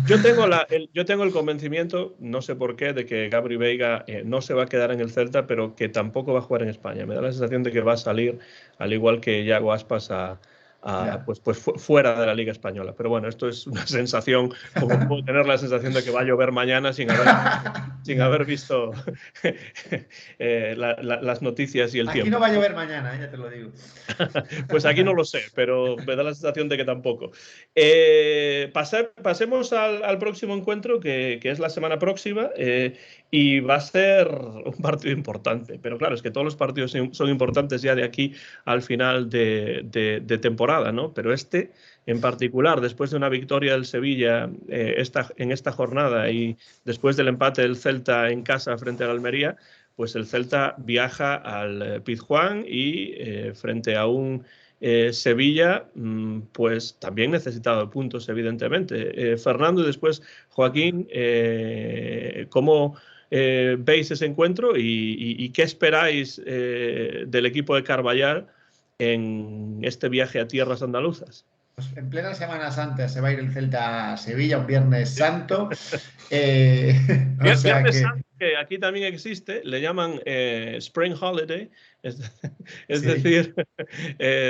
Yo tengo el convencimiento, no sé por qué, de que Gabri Veiga no se va a quedar en el Celta, pero que tampoco va a jugar en España. Me da la sensación de que va a salir, al igual que Yago Aspas, pues fuera de la Liga Española. Pero bueno, esto es una sensación, como puedo tener la sensación de que va a llover mañana sin haber visto las noticias y el tiempo. Aquí no va a llover mañana, ya te lo digo. Pues aquí no lo sé, pero me da la sensación de que tampoco. Pasemos al próximo encuentro, que es la semana próxima, y va a ser un partido importante. Pero claro, es que todos los partidos son importantes ya de aquí al final de temporada, ¿no? Pero este, en particular, después de una victoria del Sevilla en esta jornada y después del empate del Celta en casa frente al Almería, pues el Celta viaja al Pizjuán y frente a un Sevilla, pues también necesitado de puntos, evidentemente. Fernando y después Joaquín, ¿cómo veis ese encuentro y qué esperáis del equipo de Carballal en este viaje a tierras andaluzas? Pues en plena Semana Santa se va a ir el Celta a Sevilla, un Viernes Santo. Viernes Santo, que aquí también existe, le llaman Spring Holiday, es decir,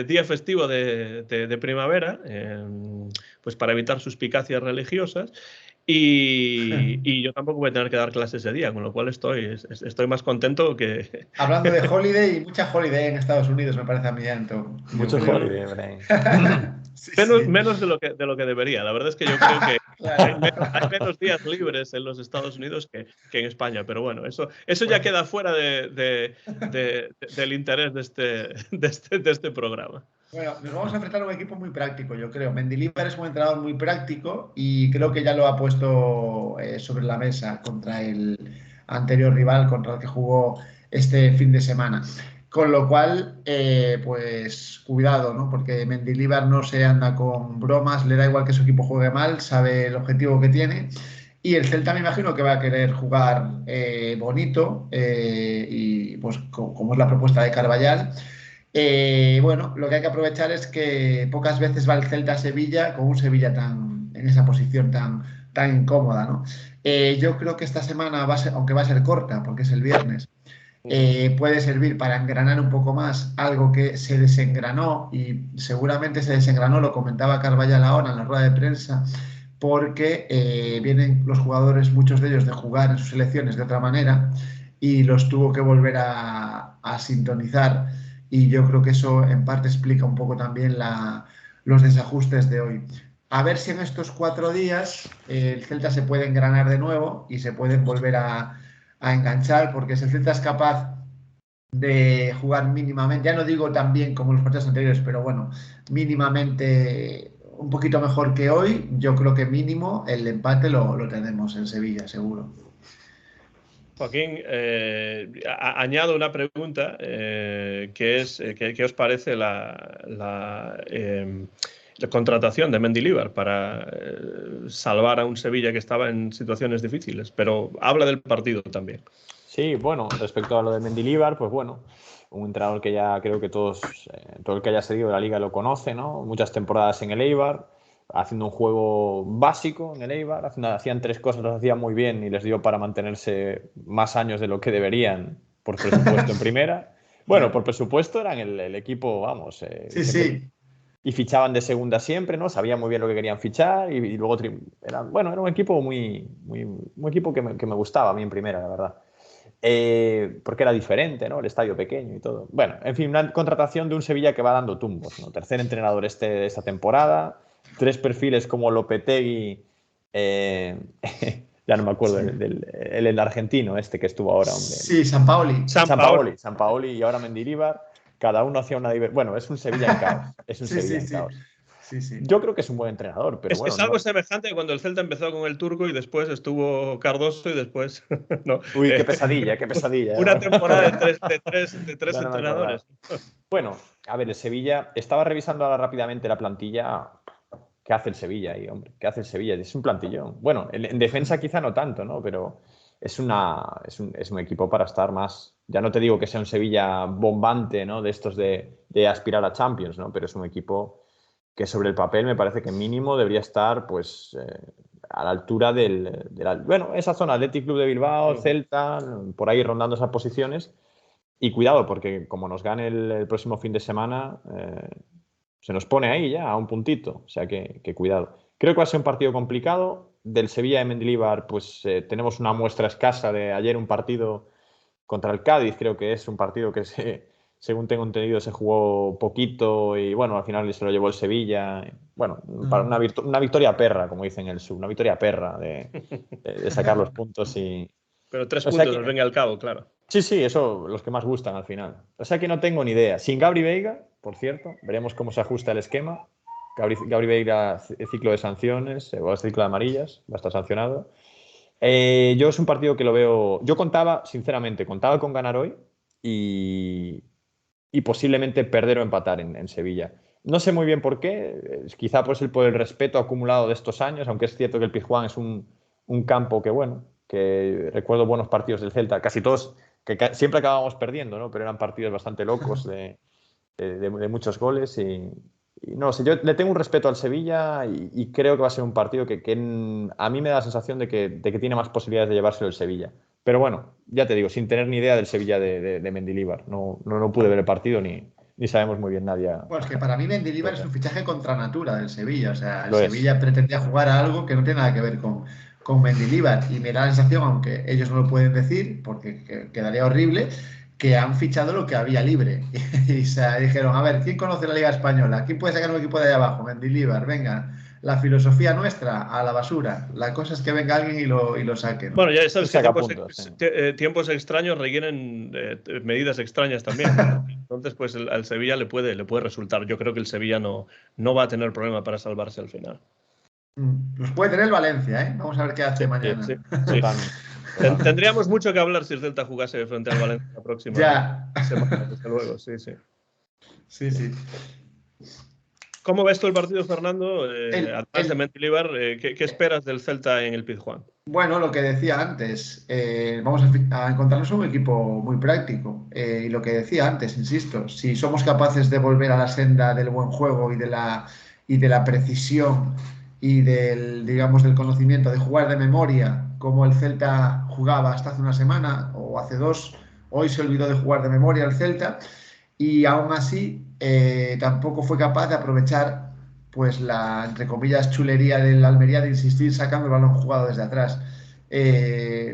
día festivo de primavera, pues para evitar suspicacias religiosas. Y yo tampoco voy a tener que dar clases ese día, con lo cual estoy más contento que... Hablando de holiday, y mucha holiday en Estados Unidos, me parece a mí, Anto. Mucho holiday, Brian. Menos de lo que debería. La verdad es que yo creo que hay menos días libres en los Estados Unidos que en España. Pero bueno, eso ya queda fuera del interés de este programa. Bueno, nos vamos a enfrentar a un equipo muy práctico, yo creo. Mendilibar es un entrenador muy práctico y creo que ya lo ha puesto sobre la mesa contra el anterior rival, contra el que jugó este fin de semana. Con lo cual, pues cuidado, ¿no? Porque Mendilibar no se anda con bromas, le da igual que su equipo juegue mal, sabe el objetivo que tiene. Y el Celta me imagino que va a querer jugar bonito y pues como es la propuesta de Carballal. Bueno, lo que hay que aprovechar es que pocas veces va el Celta a Sevilla con un Sevilla en esa posición tan incómoda, ¿no? Yo creo que esta semana aunque va a ser corta, porque es el viernes, puede servir para engranar un poco más algo que se desengranó y seguramente se desengranó, lo comentaba Carballal ahora en la rueda de prensa, porque vienen los jugadores, muchos de ellos, de jugar en sus selecciones de otra manera y los tuvo que volver a sintonizar. Y yo creo que eso en parte explica un poco también los desajustes de hoy. A ver si en estos 4 días el Celta se puede engranar de nuevo y se pueden volver a enganchar, porque si el Celta es capaz de jugar mínimamente, ya no digo tan bien como los partidos anteriores, pero bueno, mínimamente un poquito mejor que hoy, yo creo que mínimo el empate lo tenemos en Sevilla, seguro. Joaquín, añado una pregunta que es ¿qué os parece la contratación de Mendilibar para salvar a un Sevilla que estaba en situaciones difíciles? Pero habla del partido también. Sí, bueno, respecto a lo de Mendilibar, pues bueno, un entrenador que ya creo que todo el que haya seguido de la liga lo conoce, ¿no? Muchas temporadas en el Eibar, haciendo un juego básico en el Eibar, hacían 3 cosas, las hacían muy bien y les dio para mantenerse más años de lo que deberían por presupuesto en primera. Bueno, por presupuesto eran el equipo, vamos. Sí. Y fichaban de segunda siempre, ¿no? Sabían muy bien lo que querían fichar y luego era un equipo un equipo que me gustaba a mí en primera, la verdad. porque era diferente, ¿no? El estadio pequeño y todo. Bueno, en fin, una contratación de un Sevilla que va dando tumbos, ¿no? Tercer entrenador esta temporada, 3 perfiles como Lopetegui, ya no me acuerdo, Sí. el argentino que estuvo ahora, hombre. Sí, Sampaoli. Sampaoli y ahora Mendilibar, cada uno hacía una bueno, es un Sevilla en caos, es un Sevilla en caos. Sí, sí. Yo creo que es un buen entrenador, pero bueno. Es algo semejante cuando el Celta empezó con el turco y después estuvo Cardoso y después. No, uy, qué pesadilla, qué pesadilla. Una temporada de tres Ya no me entrenadores. Bueno, a ver, el Sevilla, estaba revisando ahora rápidamente la plantilla. ¿Qué hace el Sevilla ahí, hombre? ¿Qué hace el Sevilla? Es un plantillón. Bueno, en defensa quizá no tanto, ¿no? Pero es un equipo para estar más. Ya no te digo que sea un Sevilla bombante, ¿no? De estos de aspirar a Champions, ¿no? Pero es un equipo que sobre el papel me parece que mínimo debería estar, pues, a la altura bueno, esa zona, Athletic Club de Bilbao, Celta, por ahí rondando esas posiciones. Y cuidado, porque como nos gane el próximo fin de semana, se nos pone ahí ya a un puntito. O sea que cuidado. Creo que va a ser un partido complicado. Del Sevilla de Mendilibar, pues tenemos una muestra escasa de ayer un partido contra el Cádiz. Creo que es un partido que según tengo entendido, se jugó poquito y bueno, al final se lo llevó el Sevilla. Bueno, para una victoria perra, como dicen en el sur, una victoria perra de sacar los puntos y. Pero 3 puntos nos venga al cabo, claro. Sí, eso, los que más gustan al final. O sea que no tengo ni idea. Sin Gabri Veiga, por cierto, veremos cómo se ajusta el esquema. Gabri Veiga, ciclo de sanciones, o ciclo de amarillas, va a estar sancionado. Yo es un partido que lo veo. Yo sinceramente, contaba con ganar hoy y posiblemente perder o empatar en Sevilla. No sé muy bien por qué, quizá pues por el respeto acumulado de estos años, aunque es cierto que el Pizjuán es un campo que, bueno, que recuerdo buenos partidos del Celta, casi todos, que siempre acabábamos perdiendo, ¿no? Pero eran partidos bastante locos de muchos goles y no sé, yo le tengo un respeto al Sevilla y creo que va a ser un partido que a mí me da la sensación de que tiene más posibilidades de llevárselo el Sevilla. Pero bueno, ya te digo, sin tener ni idea del Sevilla de Mendilibar. No pude ver el partido ni sabemos muy bien nadie. Bueno, es que para mí Mendilibar es un fichaje contra natura del Sevilla. O sea, el Lo es. Sevilla pretendía jugar a algo que no tiene nada que ver con Mendilibar. Y me da la sensación, aunque ellos no lo pueden decir, porque quedaría horrible, que han fichado lo que había libre. Y se dijeron, a ver, ¿quién conoce la Liga Española? ¿Quién puede sacar un equipo de ahí abajo? Mendilibar, venga. La filosofía nuestra, a la basura. La cosa es que venga alguien y lo saque, ¿no? Bueno, ya sabes que tiempos extraños requieren medidas extrañas también. Entonces, pues al Sevilla le puede resultar. Yo creo que el Sevilla no va a tener problema para salvarse al final. Los puede tener el Valencia, ¿eh? Vamos a ver qué hace mañana. Sí. Tendríamos mucho que hablar si el Celta jugase frente al Valencia la próxima semana, desde luego, sí. Sí. ¿Cómo ves tú el partido, Fernando? Además de Mendilibar, ¿qué esperas del Celta en el Pizjuán? Bueno, lo que decía antes, vamos a encontrarnos un equipo muy práctico. Y lo que decía antes, insisto, si somos capaces de volver a la senda del buen juego y de la precisión y del conocimiento, de jugar de memoria, como el Celta jugaba hasta hace una semana o hace 2, hoy se olvidó de jugar de memoria el Celta y aún así tampoco fue capaz de aprovechar pues la, entre comillas, chulería del Almería de insistir sacando el balón jugado desde atrás.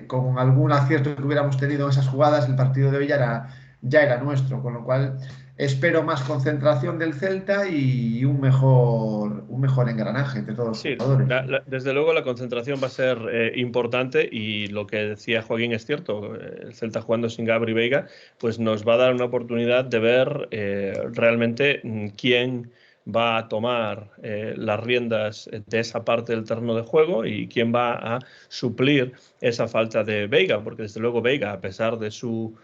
Con algún acierto que hubiéramos tenido en esas jugadas, el partido de hoy ya era nuestro, con lo cual espero más concentración del Celta y un mejor engranaje entre todos los jugadores. Desde luego la concentración va a ser importante y lo que decía Joaquín es cierto, el Celta jugando sin Gabri Veiga pues nos va a dar una oportunidad de ver realmente quién va a tomar las riendas de esa parte del terreno de juego y quién va a suplir esa falta de Veiga, porque desde luego Veiga, a pesar de su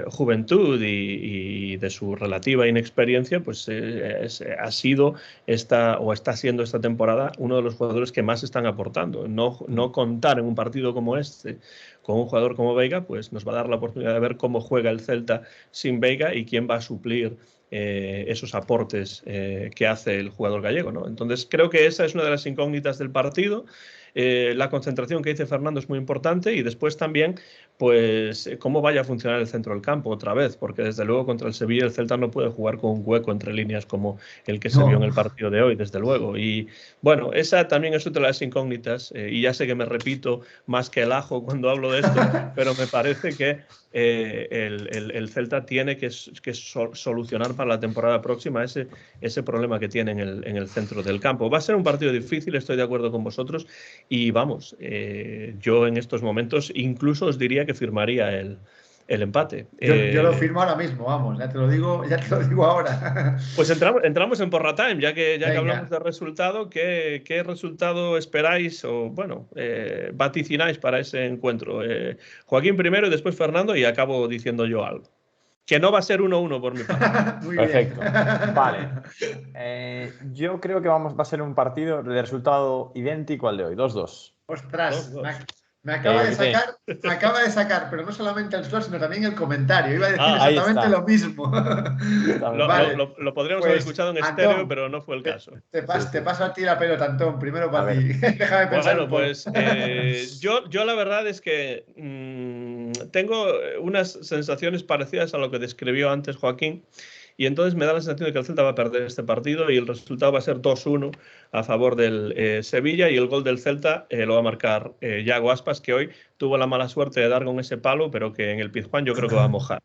juventud y de su relativa inexperiencia, pues ha sido está siendo esta temporada uno de los jugadores que más están aportando. No contar en un partido como este con un jugador como Veiga, pues nos va a dar la oportunidad de ver cómo juega el Celta sin Veiga y quién va a suplir esos aportes que hace el jugador gallego, ¿no? Entonces creo que esa es una de las incógnitas del partido. La concentración que dice Fernando es muy importante y después también pues cómo vaya a funcionar el centro del campo otra vez, porque desde luego contra el Sevilla el Celta no puede jugar con un hueco entre líneas como el que se vio en el partido de hoy, desde luego. Y bueno, esa también es otra de las incógnitas y ya sé que me repito más que el ajo cuando hablo de esto, pero me parece que el Celta tiene que solucionar para la temporada próxima ese problema que tiene en el centro del campo. Va a ser un partido difícil, estoy de acuerdo con vosotros y vamos, yo en estos momentos incluso os diría que firmaría el empate. Yo lo firmo ahora mismo, vamos, ya te lo digo ahora. Pues entramos en Porra Time, ya que hablamos de resultado, ¿qué resultado esperáis o, bueno, vaticináis para ese encuentro? Joaquín primero y después Fernando y acabo diciendo yo algo. Que no va a ser 1-1 por mi parte. Muy Perfecto. bien. Vale. Yo creo que va a ser un partido de resultado idéntico al de hoy, 2-2. Ostras, 2-2. me acaba de sacar, pero no solamente el score, sino también el comentario. Iba a decir exactamente lo mismo. Vale. Lo podríamos haber escuchado en estéreo, Antón, pero no fue el caso. Te paso a ti la pelota, Antón. Primero para ti. Déjame pensar un poco. Pues yo la verdad es que tengo unas sensaciones parecidas a lo que describió antes Joaquín. Y entonces me da la sensación de que el Celta va a perder este partido y el resultado va a ser 2-1 a favor del Sevilla y el gol del Celta lo va a marcar Yago Aspas, que hoy tuvo la mala suerte de dar con ese palo, pero que en el Pizjuán yo creo que va a mojar.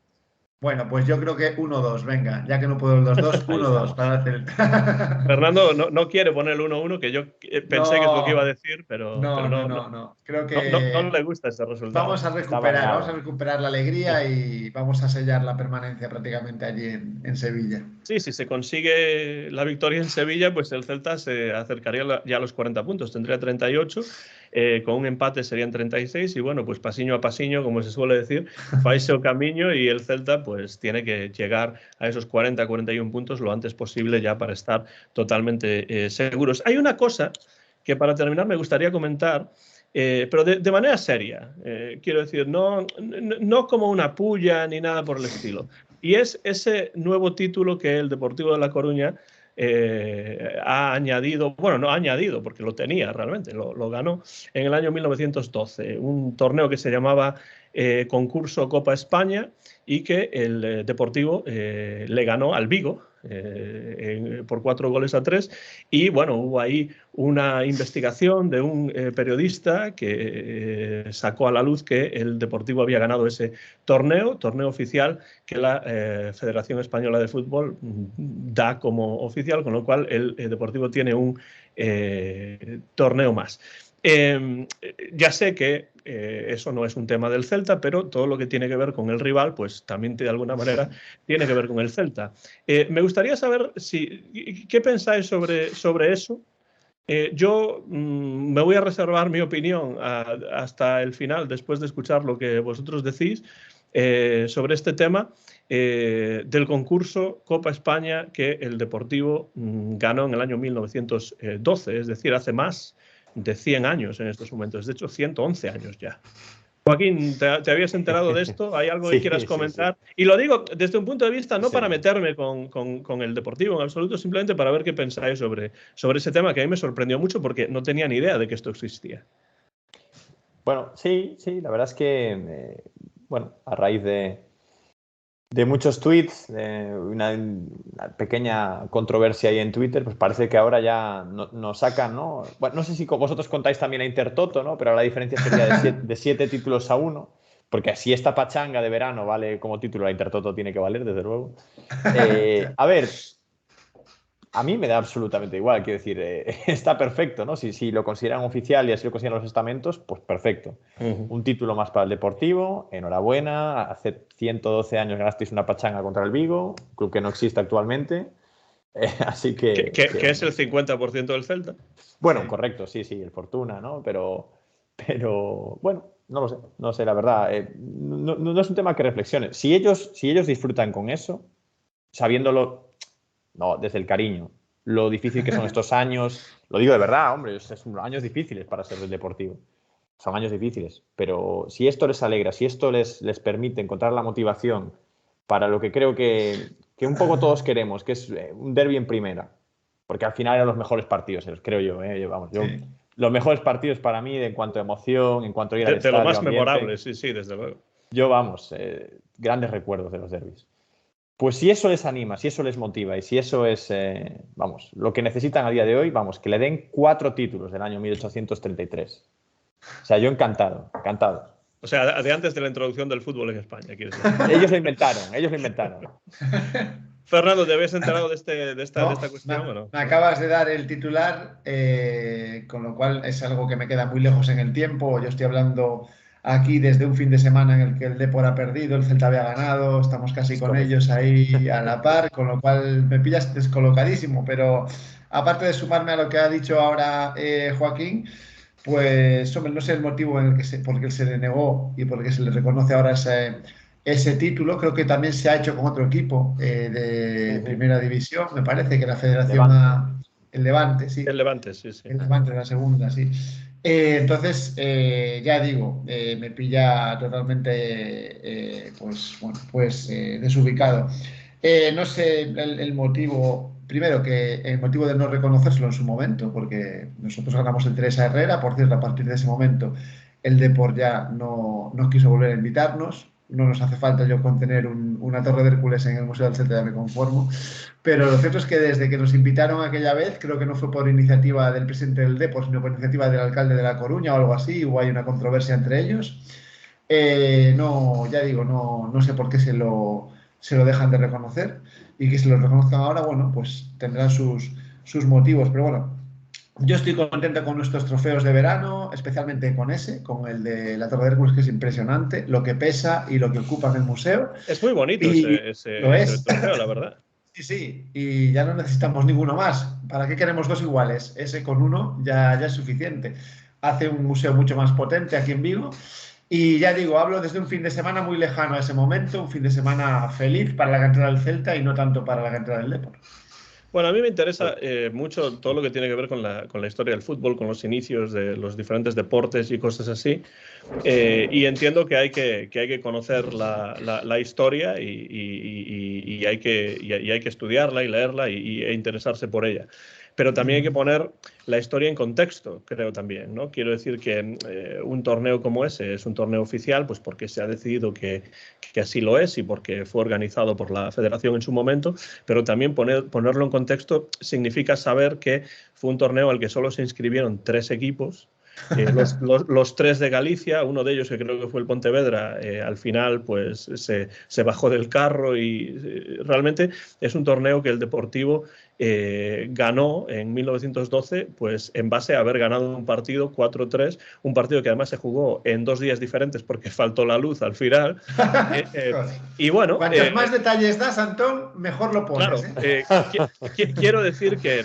Bueno, pues yo creo que 1-2, venga, ya que no puedo el 2-2, 1-2 para el Celta. Fernando no quiere poner el 1-1, que yo pensé que es lo que iba a decir, pero no. Creo que no le gusta ese resultado. Vamos a recuperar la alegría y vamos a sellar la permanencia prácticamente allí en Sevilla. Sí, si se consigue la victoria en Sevilla, pues el Celta se acercaría ya a los 40 puntos, tendría 38, con un empate serían 36 y bueno, pues pasiño a pasiño, como se suele decir, faixe o camiño y el Celta pues tiene que llegar a esos 40-41 puntos lo antes posible ya para estar totalmente seguros. Hay una cosa que para terminar me gustaría comentar, pero de manera seria, quiero decir, no como una pulla ni nada por el estilo. Y es ese nuevo título que el Deportivo de La Coruña ha añadido, bueno, no ha añadido porque lo tenía realmente, lo ganó en el año 1912, un torneo que se llamaba Concurso Copa España y que el Deportivo le ganó al Vigo por 4-3 y bueno, hubo ahí una investigación de un periodista que sacó a la luz que el Deportivo había ganado ese torneo oficial que la Federación Española de Fútbol da como oficial, con lo cual el Deportivo tiene un torneo más. Ya sé que eso no es un tema del Celta, pero todo lo que tiene que ver con el rival, pues también de alguna manera tiene que ver con el Celta. Me gustaría saber qué pensáis sobre eso. Yo me voy a reservar mi opinión hasta el final, después de escuchar lo que vosotros decís sobre este tema del concurso Copa España que el Deportivo ganó en el año 1912, es decir, hace más de 100 años en estos momentos, de hecho 111 años ya. Joaquín, ¿te habías enterado de esto? ¿Hay algo que quieras comentar? Sí. Y lo digo desde un punto de vista no para meterme con el Deportivo en absoluto, simplemente para ver qué pensáis sobre ese tema que a mí me sorprendió mucho porque no tenía ni idea de que esto existía. Bueno, sí, la verdad es que, bueno, a raíz de muchos tweets, una pequeña controversia ahí en Twitter, pues parece que ahora ya nos sacan, ¿no? Bueno, no sé si vosotros contáis también a Intertoto, ¿no? Pero la diferencia sería de 7 títulos a 1, porque así esta pachanga de verano vale como título, la Intertoto tiene que valer, desde luego. A ver, a mí me da absolutamente igual, quiero decir, está perfecto, ¿no? Si lo consideran oficial y así lo consideran los estamentos, pues perfecto. Un título más para el Deportivo, enhorabuena, hace 112 años ganasteis una pachanga contra el Vigo, club que no existe actualmente, así que... ¿Que es el 50% del Celta? Bueno, correcto, sí, el Fortuna, ¿no? Pero bueno, no sé, la verdad, no es un tema que reflexione. Si ellos disfrutan con eso, sabiéndolo... No, desde el cariño. Lo difícil que son estos años. Lo digo de verdad, hombre, son años difíciles para ser del Deportivo. Son años difíciles. Pero si esto les alegra, si esto les permite encontrar la motivación para lo que creo que que un poco todos queremos, que es un derbi en primera. Porque al final eran los mejores partidos, creo yo. Vamos, Sí. Los mejores partidos para mí en cuanto a emoción, en cuanto a ir al De estadio, lo más ambiente. memorable, sí, sí, desde luego. Yo, vamos, grandes recuerdos de los derbis. Pues si eso les anima, si eso les motiva y si eso es, vamos, lo que necesitan a día de hoy, vamos, que le den 4 títulos del año 1833. O sea, yo encantado, encantado. O sea, de antes de la introducción del fútbol en España, quieres decir. Ellos lo inventaron. Fernando, ¿te habías enterado de esta cuestión No, o no? me acabas de dar el titular, con lo cual es algo que me queda muy lejos en el tiempo. Yo estoy hablando aquí desde un fin de semana en el que el Depor ha perdido, el Celta había ganado, estamos casi con ellos ahí a la par, con lo cual me pillas descolocadísimo. Pero aparte de sumarme a lo que ha dicho ahora Joaquín, pues hombre, no sé el motivo por el que se le negó y por el que se le reconoce ahora ese título. Creo que también se ha hecho con otro equipo de primera división, me parece que la Federación el Levante, sí. El Levante, sí, sí. El Levante de la segunda, sí. Entonces, ya digo, me pilla totalmente desubicado. No sé el motivo, primero que el motivo de no reconocérselo en su momento, porque nosotros ganamos el Teresa Herrera, por cierto, a partir de ese momento el Depor ya no quiso volver a invitarnos. No nos hace falta yo con tener una torre de Hércules en el Museo del Celta, ya me conformo. Pero lo cierto es que desde que nos invitaron aquella vez, creo que no fue por iniciativa del presidente del Depor, sino por iniciativa del alcalde de La Coruña o algo así, o hay una controversia entre ellos. No, ya digo, no sé por qué se lo dejan de reconocer, y que se lo reconozcan ahora, bueno, pues tendrán sus motivos. Pero bueno, yo estoy contento con nuestros trofeos de verano, especialmente con con el de la Torre de Hércules, que es impresionante, lo que pesa y lo que ocupa en el museo. Es muy bonito ese trofeo, la verdad. Sí, sí, y ya no necesitamos ninguno más. ¿Para qué queremos 2 iguales? Ese con uno ya es suficiente. Hace un museo mucho más potente aquí en Vigo. Y ya digo, hablo desde un fin de semana muy lejano a ese momento, un fin de semana feliz para la cantera del Celta y no tanto para la cantera del Depor. Bueno, a mí me interesa mucho todo lo que tiene que ver con la historia del fútbol, con los inicios de los diferentes deportes y cosas así. Y entiendo que hay que conocer la historia y hay que estudiarla y leerla e interesarse por ella. Pero también hay que poner la historia en contexto, creo también, ¿no? Quiero decir que un torneo como ese es un torneo oficial, pues porque se ha decidido que así lo es y porque fue organizado por la federación en su momento, pero también ponerlo en contexto significa saber que fue un torneo al que solo se inscribieron 3 equipos. Los 3 de Galicia, uno de ellos que creo que fue el Pontevedra, al final pues se bajó del carro y realmente es un torneo que el Deportivo ganó en 1912 pues en base a haber ganado un partido 4-3, un partido que además se jugó en 2 días diferentes porque faltó la luz al final. Y bueno, cuantos más detalles das, Antón, mejor lo pones. Claro, quiero decir que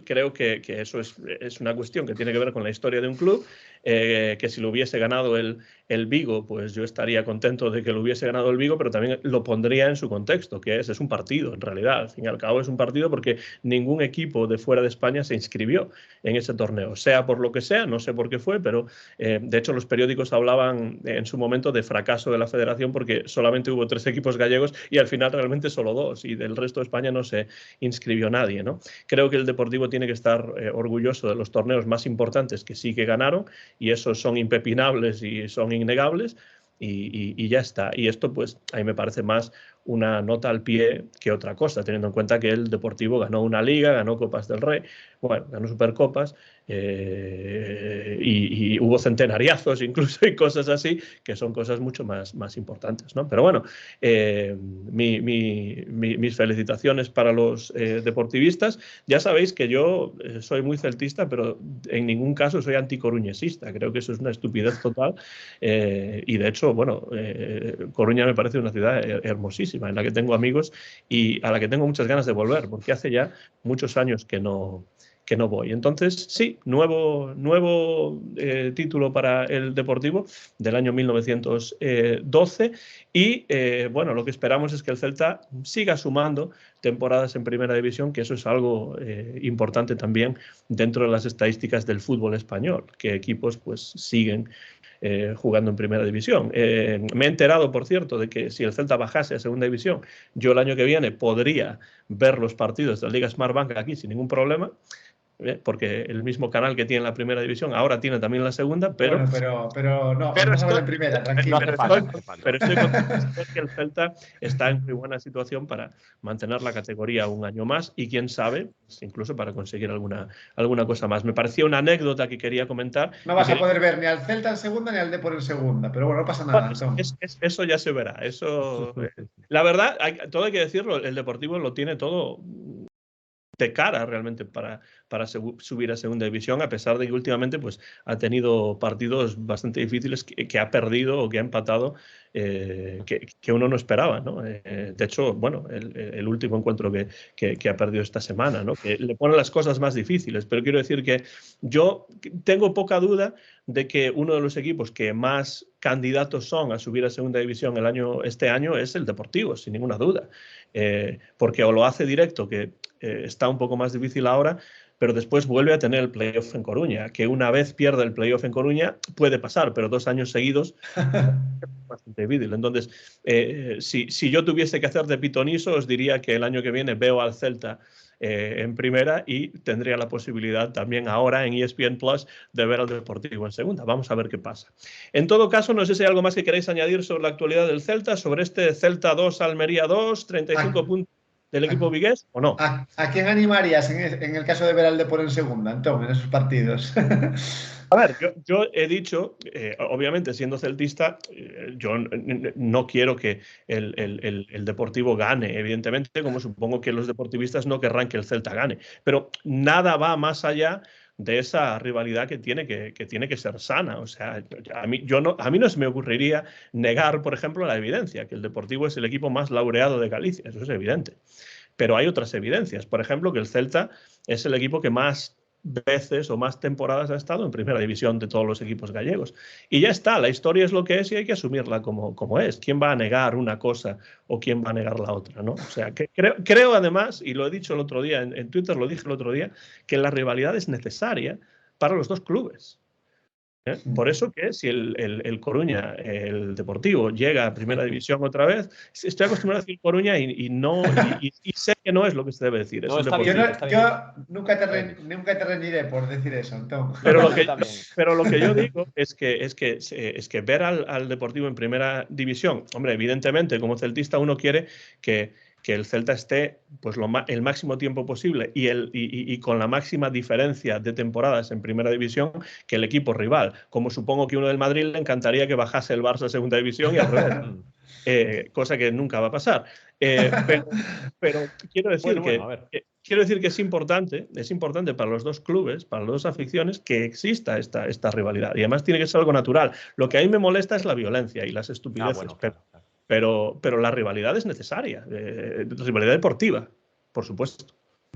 creo que eso es una cuestión que tiene que ver con la historia de un club, que si lo hubiese ganado el Vigo, pues yo estaría contento de que lo hubiese ganado el Vigo, pero también lo pondría en su contexto, que es un partido, en realidad. Al fin y al cabo es un partido porque ningún equipo de fuera de España se inscribió en ese torneo, sea por lo que sea, no sé por qué fue, pero de hecho los periódicos hablaban en su momento de fracaso de la federación porque solamente hubo 3 equipos gallegos y al final realmente solo 2, y del resto de España no se inscribió nadie, ¿no? Creo que el Deportivo tiene que estar orgulloso de los torneos más importantes que sí que ganaron, y esos son impepinables y son innegables, y ya está. Y esto pues a mí me parece más una nota al pie que otra cosa, teniendo en cuenta que el Deportivo ganó una Liga, ganó Copas del Rey, bueno, ganó Supercopas, y hubo centenariazos incluso y cosas así, que son cosas mucho más importantes, ¿no? Pero bueno, mis felicitaciones para los deportivistas. Ya sabéis que yo soy muy celtista, pero en ningún caso soy anticoruñesista. Creo que eso es una estupidez total. Y de hecho, bueno, Coruña me parece una ciudad hermosísima, en la que tengo amigos y a la que tengo muchas ganas de volver, porque hace ya muchos años que no voy. Entonces, sí, nuevo título para el Deportivo del año 1912, y bueno, lo que esperamos es que el Celta siga sumando temporadas en Primera División, que eso es algo importante también dentro de las estadísticas del fútbol español, que equipos pues siguen jugando en primera división. Me he enterado, por cierto, de que si el Celta bajase a segunda división, yo el año que viene podría ver los partidos de la Liga Smartbank aquí sin ningún problema, porque el mismo canal que tiene la primera división ahora tiene también la segunda, pero... Bueno, pero no, pero vamos a ver estoy, en primera, No tranquilo. hace falta, no hace falta. pero estoy contento que el Celta está en muy buena situación para mantener la categoría un año más y quién sabe, incluso para conseguir alguna cosa más. Me parecía una anécdota que quería comentar. No vas a poder ver ni al Celta en segunda ni al Depor en segunda, pero bueno, no pasa nada, Antón. Eso ya se verá. La verdad, todo hay que decirlo, el Deportivo lo tiene todo de cara realmente para subir a segunda división, a pesar de que últimamente pues, ha tenido partidos bastante difíciles que ha perdido o que ha empatado, que uno no esperaba, ¿no? De hecho, bueno, el último encuentro que ha perdido esta semana, ¿no? Que le pone las cosas más difíciles, pero quiero decir que yo tengo poca duda de que uno de los equipos que más candidatos son a subir a segunda división este año es el Deportivo, sin ninguna duda, porque o lo hace directo, que está un poco más difícil ahora, pero después vuelve a tener el playoff en Coruña, que una vez pierde el playoff en Coruña puede pasar, pero 2 años seguidos es bastante difícil. Entonces, si yo tuviese que hacer de pitoniso, os diría que el año que viene veo al Celta en primera y tendría la posibilidad también ahora en ESPN Plus de ver al Deportivo en segunda. Vamos a ver qué pasa. En todo caso, no sé si hay algo más que queréis añadir sobre la actualidad del Celta, sobre este Celta 2, Almería 2, 35 puntos del equipo vigués, ¿o no? ¿A quién animarías en el caso de ver al Depor en segunda, Antón, en esos partidos? A ver, yo he dicho, obviamente siendo celtista, yo no quiero que el Deportivo gane, evidentemente, como supongo que los deportivistas no querrán que el Celta gane, pero nada va más allá de esa rivalidad que tiene que ser sana. O sea, a mí no se me ocurriría negar, por ejemplo, la evidencia, que el Deportivo es el equipo más laureado de Galicia, eso es evidente. Pero hay otras evidencias, por ejemplo, que el Celta es el equipo que más veces o más temporadas ha estado en primera división de todos los equipos gallegos. Y ya está, la historia es lo que es y hay que asumirla como es. ¿Quién va a negar una cosa o quién va a negar la otra, ¿no? O sea, que creo además, y lo he dicho el otro día, en Twitter lo dije el otro día, que la rivalidad es necesaria para los dos clubes. Por eso que si el Coruña, el Deportivo, llega a primera división otra vez, estoy acostumbrado a decir Coruña y sé que no es lo que se debe decir. No, está bien, está bien. yo nunca te reñiré por decir eso, Antón. Pero lo que yo digo es que ver al Deportivo en primera división, hombre, evidentemente como celtista uno quiere que el Celta esté pues, el máximo tiempo posible y con la máxima diferencia de temporadas en primera división que el equipo rival. Como supongo que uno del Madrid le encantaría que bajase el Barça a segunda división y al revés. Cosa que nunca va a pasar. Pero quiero decir quiero decir que es importante para los dos clubes, para las dos aficiones, que exista esta rivalidad. Y además tiene que ser algo natural. Lo que a mí me molesta es la violencia y las estupideces. Claro. Pero la rivalidad es necesaria, rivalidad deportiva, por supuesto.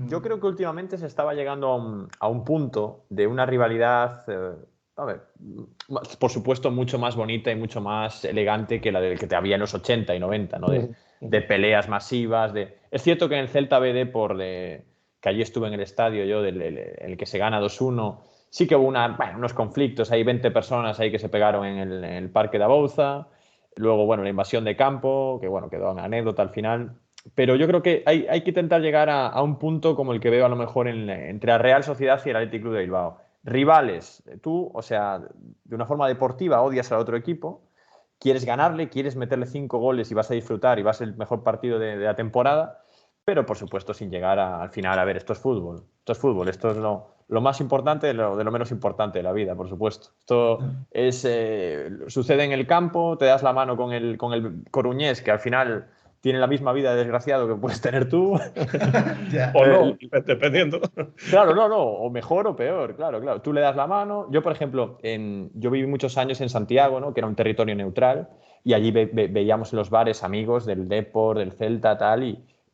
Yo creo que últimamente se estaba llegando a un punto de una rivalidad, por supuesto, mucho más bonita y mucho más elegante que la del que había en los 80 y 90, ¿no? De peleas masivas. Es cierto que en el Celta BD, que allí estuve en el estadio yo, en el que se gana 2-1, sí que hubo unos conflictos, hay 20 personas ahí que se pegaron en el Parque de Abouza. Luego, la invasión de campo, que quedó en anécdota al final. Pero yo creo que hay que intentar llegar a un punto como el que veo a lo mejor entre la Real Sociedad y el Athletic Club de Bilbao. Rivales, tú, o sea, de una forma deportiva odias al otro equipo, quieres ganarle, quieres meterle 5 goles y vas a disfrutar y va a ser el mejor partido de la temporada, pero por supuesto sin llegar al final a ver, esto es fútbol, esto es lo más importante de lo menos importante de la vida, por supuesto. Esto sucede en el campo, te das la mano con el coruñés, que al final tiene la misma vida de desgraciado que puedes tener tú. O no, dependiendo. Claro, no, o mejor o peor, claro. Tú le das la mano. Yo, por ejemplo, yo viví muchos años en Santiago, ¿no? Que era un territorio neutral, y allí veíamos en los bares amigos del Depor, del Celta, tal,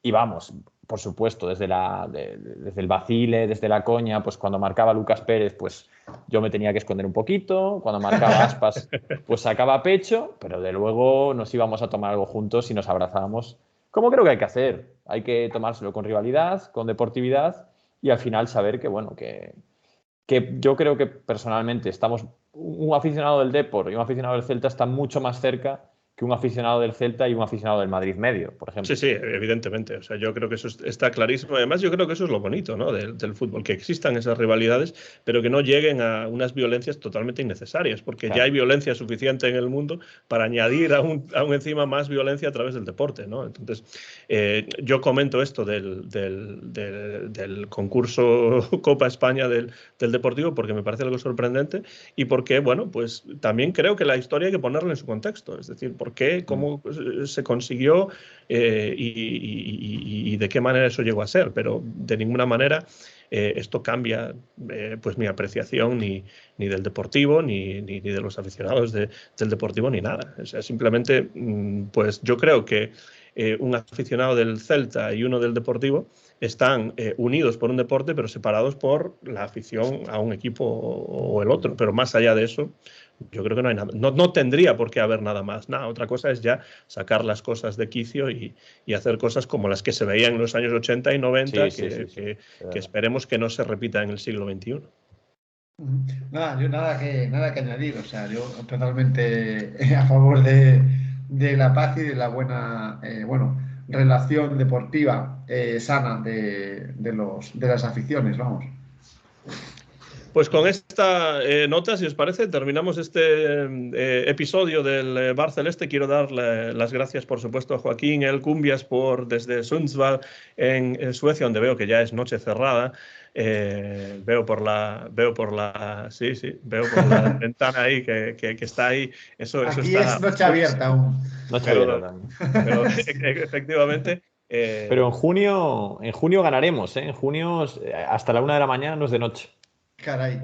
y vamos, por supuesto, desde el vacile, desde la coña, pues cuando marcaba Lucas Pérez, pues yo me tenía que esconder un poquito, cuando marcaba Aspas, pues sacaba pecho, pero de luego nos íbamos a tomar algo juntos y nos abrazábamos, como creo que hay que hacer. Hay que tomárselo con rivalidad, con deportividad y al final saber que yo creo que personalmente estamos un aficionado del Depor y un aficionado del Celta están mucho más cerca que un aficionado del Celta y un aficionado del Madrid medio, por ejemplo. Sí, sí, evidentemente. O sea, yo creo que eso está clarísimo. Además, yo creo que eso es lo bonito, ¿no? del fútbol, que existan esas rivalidades, pero que no lleguen a unas violencias totalmente innecesarias, porque Claro. ya hay violencia suficiente en el mundo para añadir aún encima más violencia a través del deporte, ¿no? Entonces, yo comento esto del concurso Copa España del Deportivo porque me parece algo sorprendente y porque, bueno, pues también creo que la historia hay que ponerla en su contexto. Es decir, por qué, cómo se consiguió y de qué manera eso llegó a ser, pero de ninguna manera esto cambia pues mi apreciación ni del deportivo, ni de los aficionados del deportivo, ni nada. O sea, simplemente, pues yo creo que un aficionado del Celta y uno del Deportivo están unidos por un deporte, pero separados por la afición a un equipo o el otro. Pero más allá de eso, yo creo que no hay nada, no tendría por qué haber nada más. Nada, otra cosa es ya sacar las cosas de quicio y hacer cosas como las que se veían en los años 80 y 90, que esperemos que no se repita en el siglo XXI. Nada, yo nada que añadir. O sea, yo totalmente a favor de la paz y de la buena relación deportiva sana de las aficiones, vamos. Pues con esta nota, si os parece, terminamos este episodio del Bar Celeste. Quiero dar las gracias, por supuesto, a Joaquín El Cumbias desde Sundsvall, en Suecia, donde veo que ya es noche cerrada. Veo por la ventana ahí que está ahí. Eso Aquí está es noche abierta aún. Noche abierta también. Pero efectivamente. Pero en junio ganaremos, ¿eh? En junio hasta la 1 de la mañana no es de noche. Caray.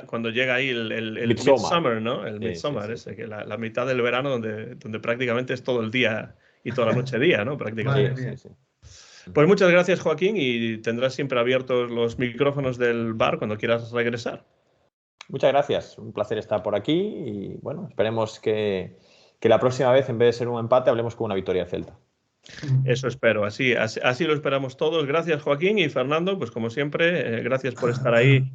Cuando llega ahí el Midsummer, ¿no? El Midsummer, sí. que la mitad del verano donde prácticamente es todo el día y toda la noche día, ¿no? Prácticamente. Sí. Pues muchas gracias, Joaquín, y tendrás siempre abiertos los micrófonos del bar cuando quieras regresar. Muchas gracias, un placer estar por aquí y bueno, esperemos que la próxima vez, en vez de ser un empate, hablemos con una victoria Celta. Eso espero, así lo esperamos todos. Gracias, Joaquín, y Fernando, pues como siempre, gracias por estar ahí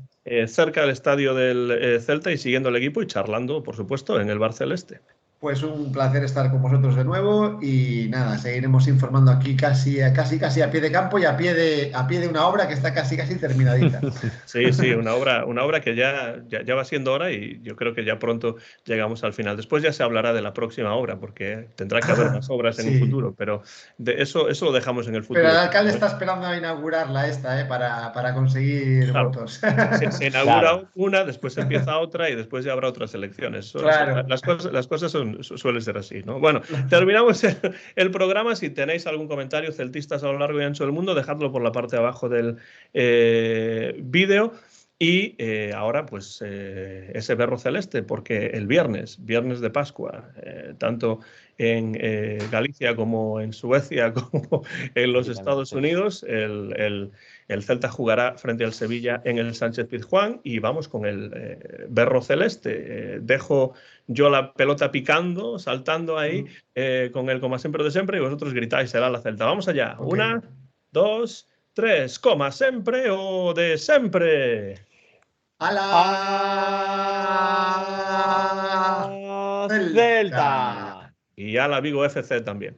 cerca del estadio del Celta y siguiendo el equipo y charlando, por supuesto, en el Bar Celeste. Pues un placer estar con vosotros de nuevo y nada, seguiremos informando aquí casi a pie de campo y a pie de una obra que está casi terminadita. Sí, una obra que ya va siendo hora y yo creo que ya pronto llegamos al final. Después ya se hablará de la próxima obra porque tendrá que haber más obras en un futuro, pero de eso lo dejamos en el futuro. Pero el alcalde está esperando a inaugurarla para conseguir votos. Se inaugura una, después empieza otra y después ya habrá otras elecciones. Claro. Las cosas suelen ser así, ¿no? Bueno, terminamos el programa. Si tenéis algún comentario, celtistas a lo largo y ancho del mundo, dejadlo por la parte de abajo del vídeo. Y ahora, pues, ese berro celeste, porque el viernes de Pascua, tanto en Galicia como en Suecia, como en los Estados Unidos, el Celta jugará frente al Sevilla en el Sánchez Pizjuán y vamos con el berro celeste. Dejo yo la pelota picando, saltando ahí, con el como siempre de siempre, y vosotros gritáis será la Celta. Vamos allá. Okay. 1, 2, 3, coma sempre o de sempre. ¡A la Celta! Y a la Vigo FC también.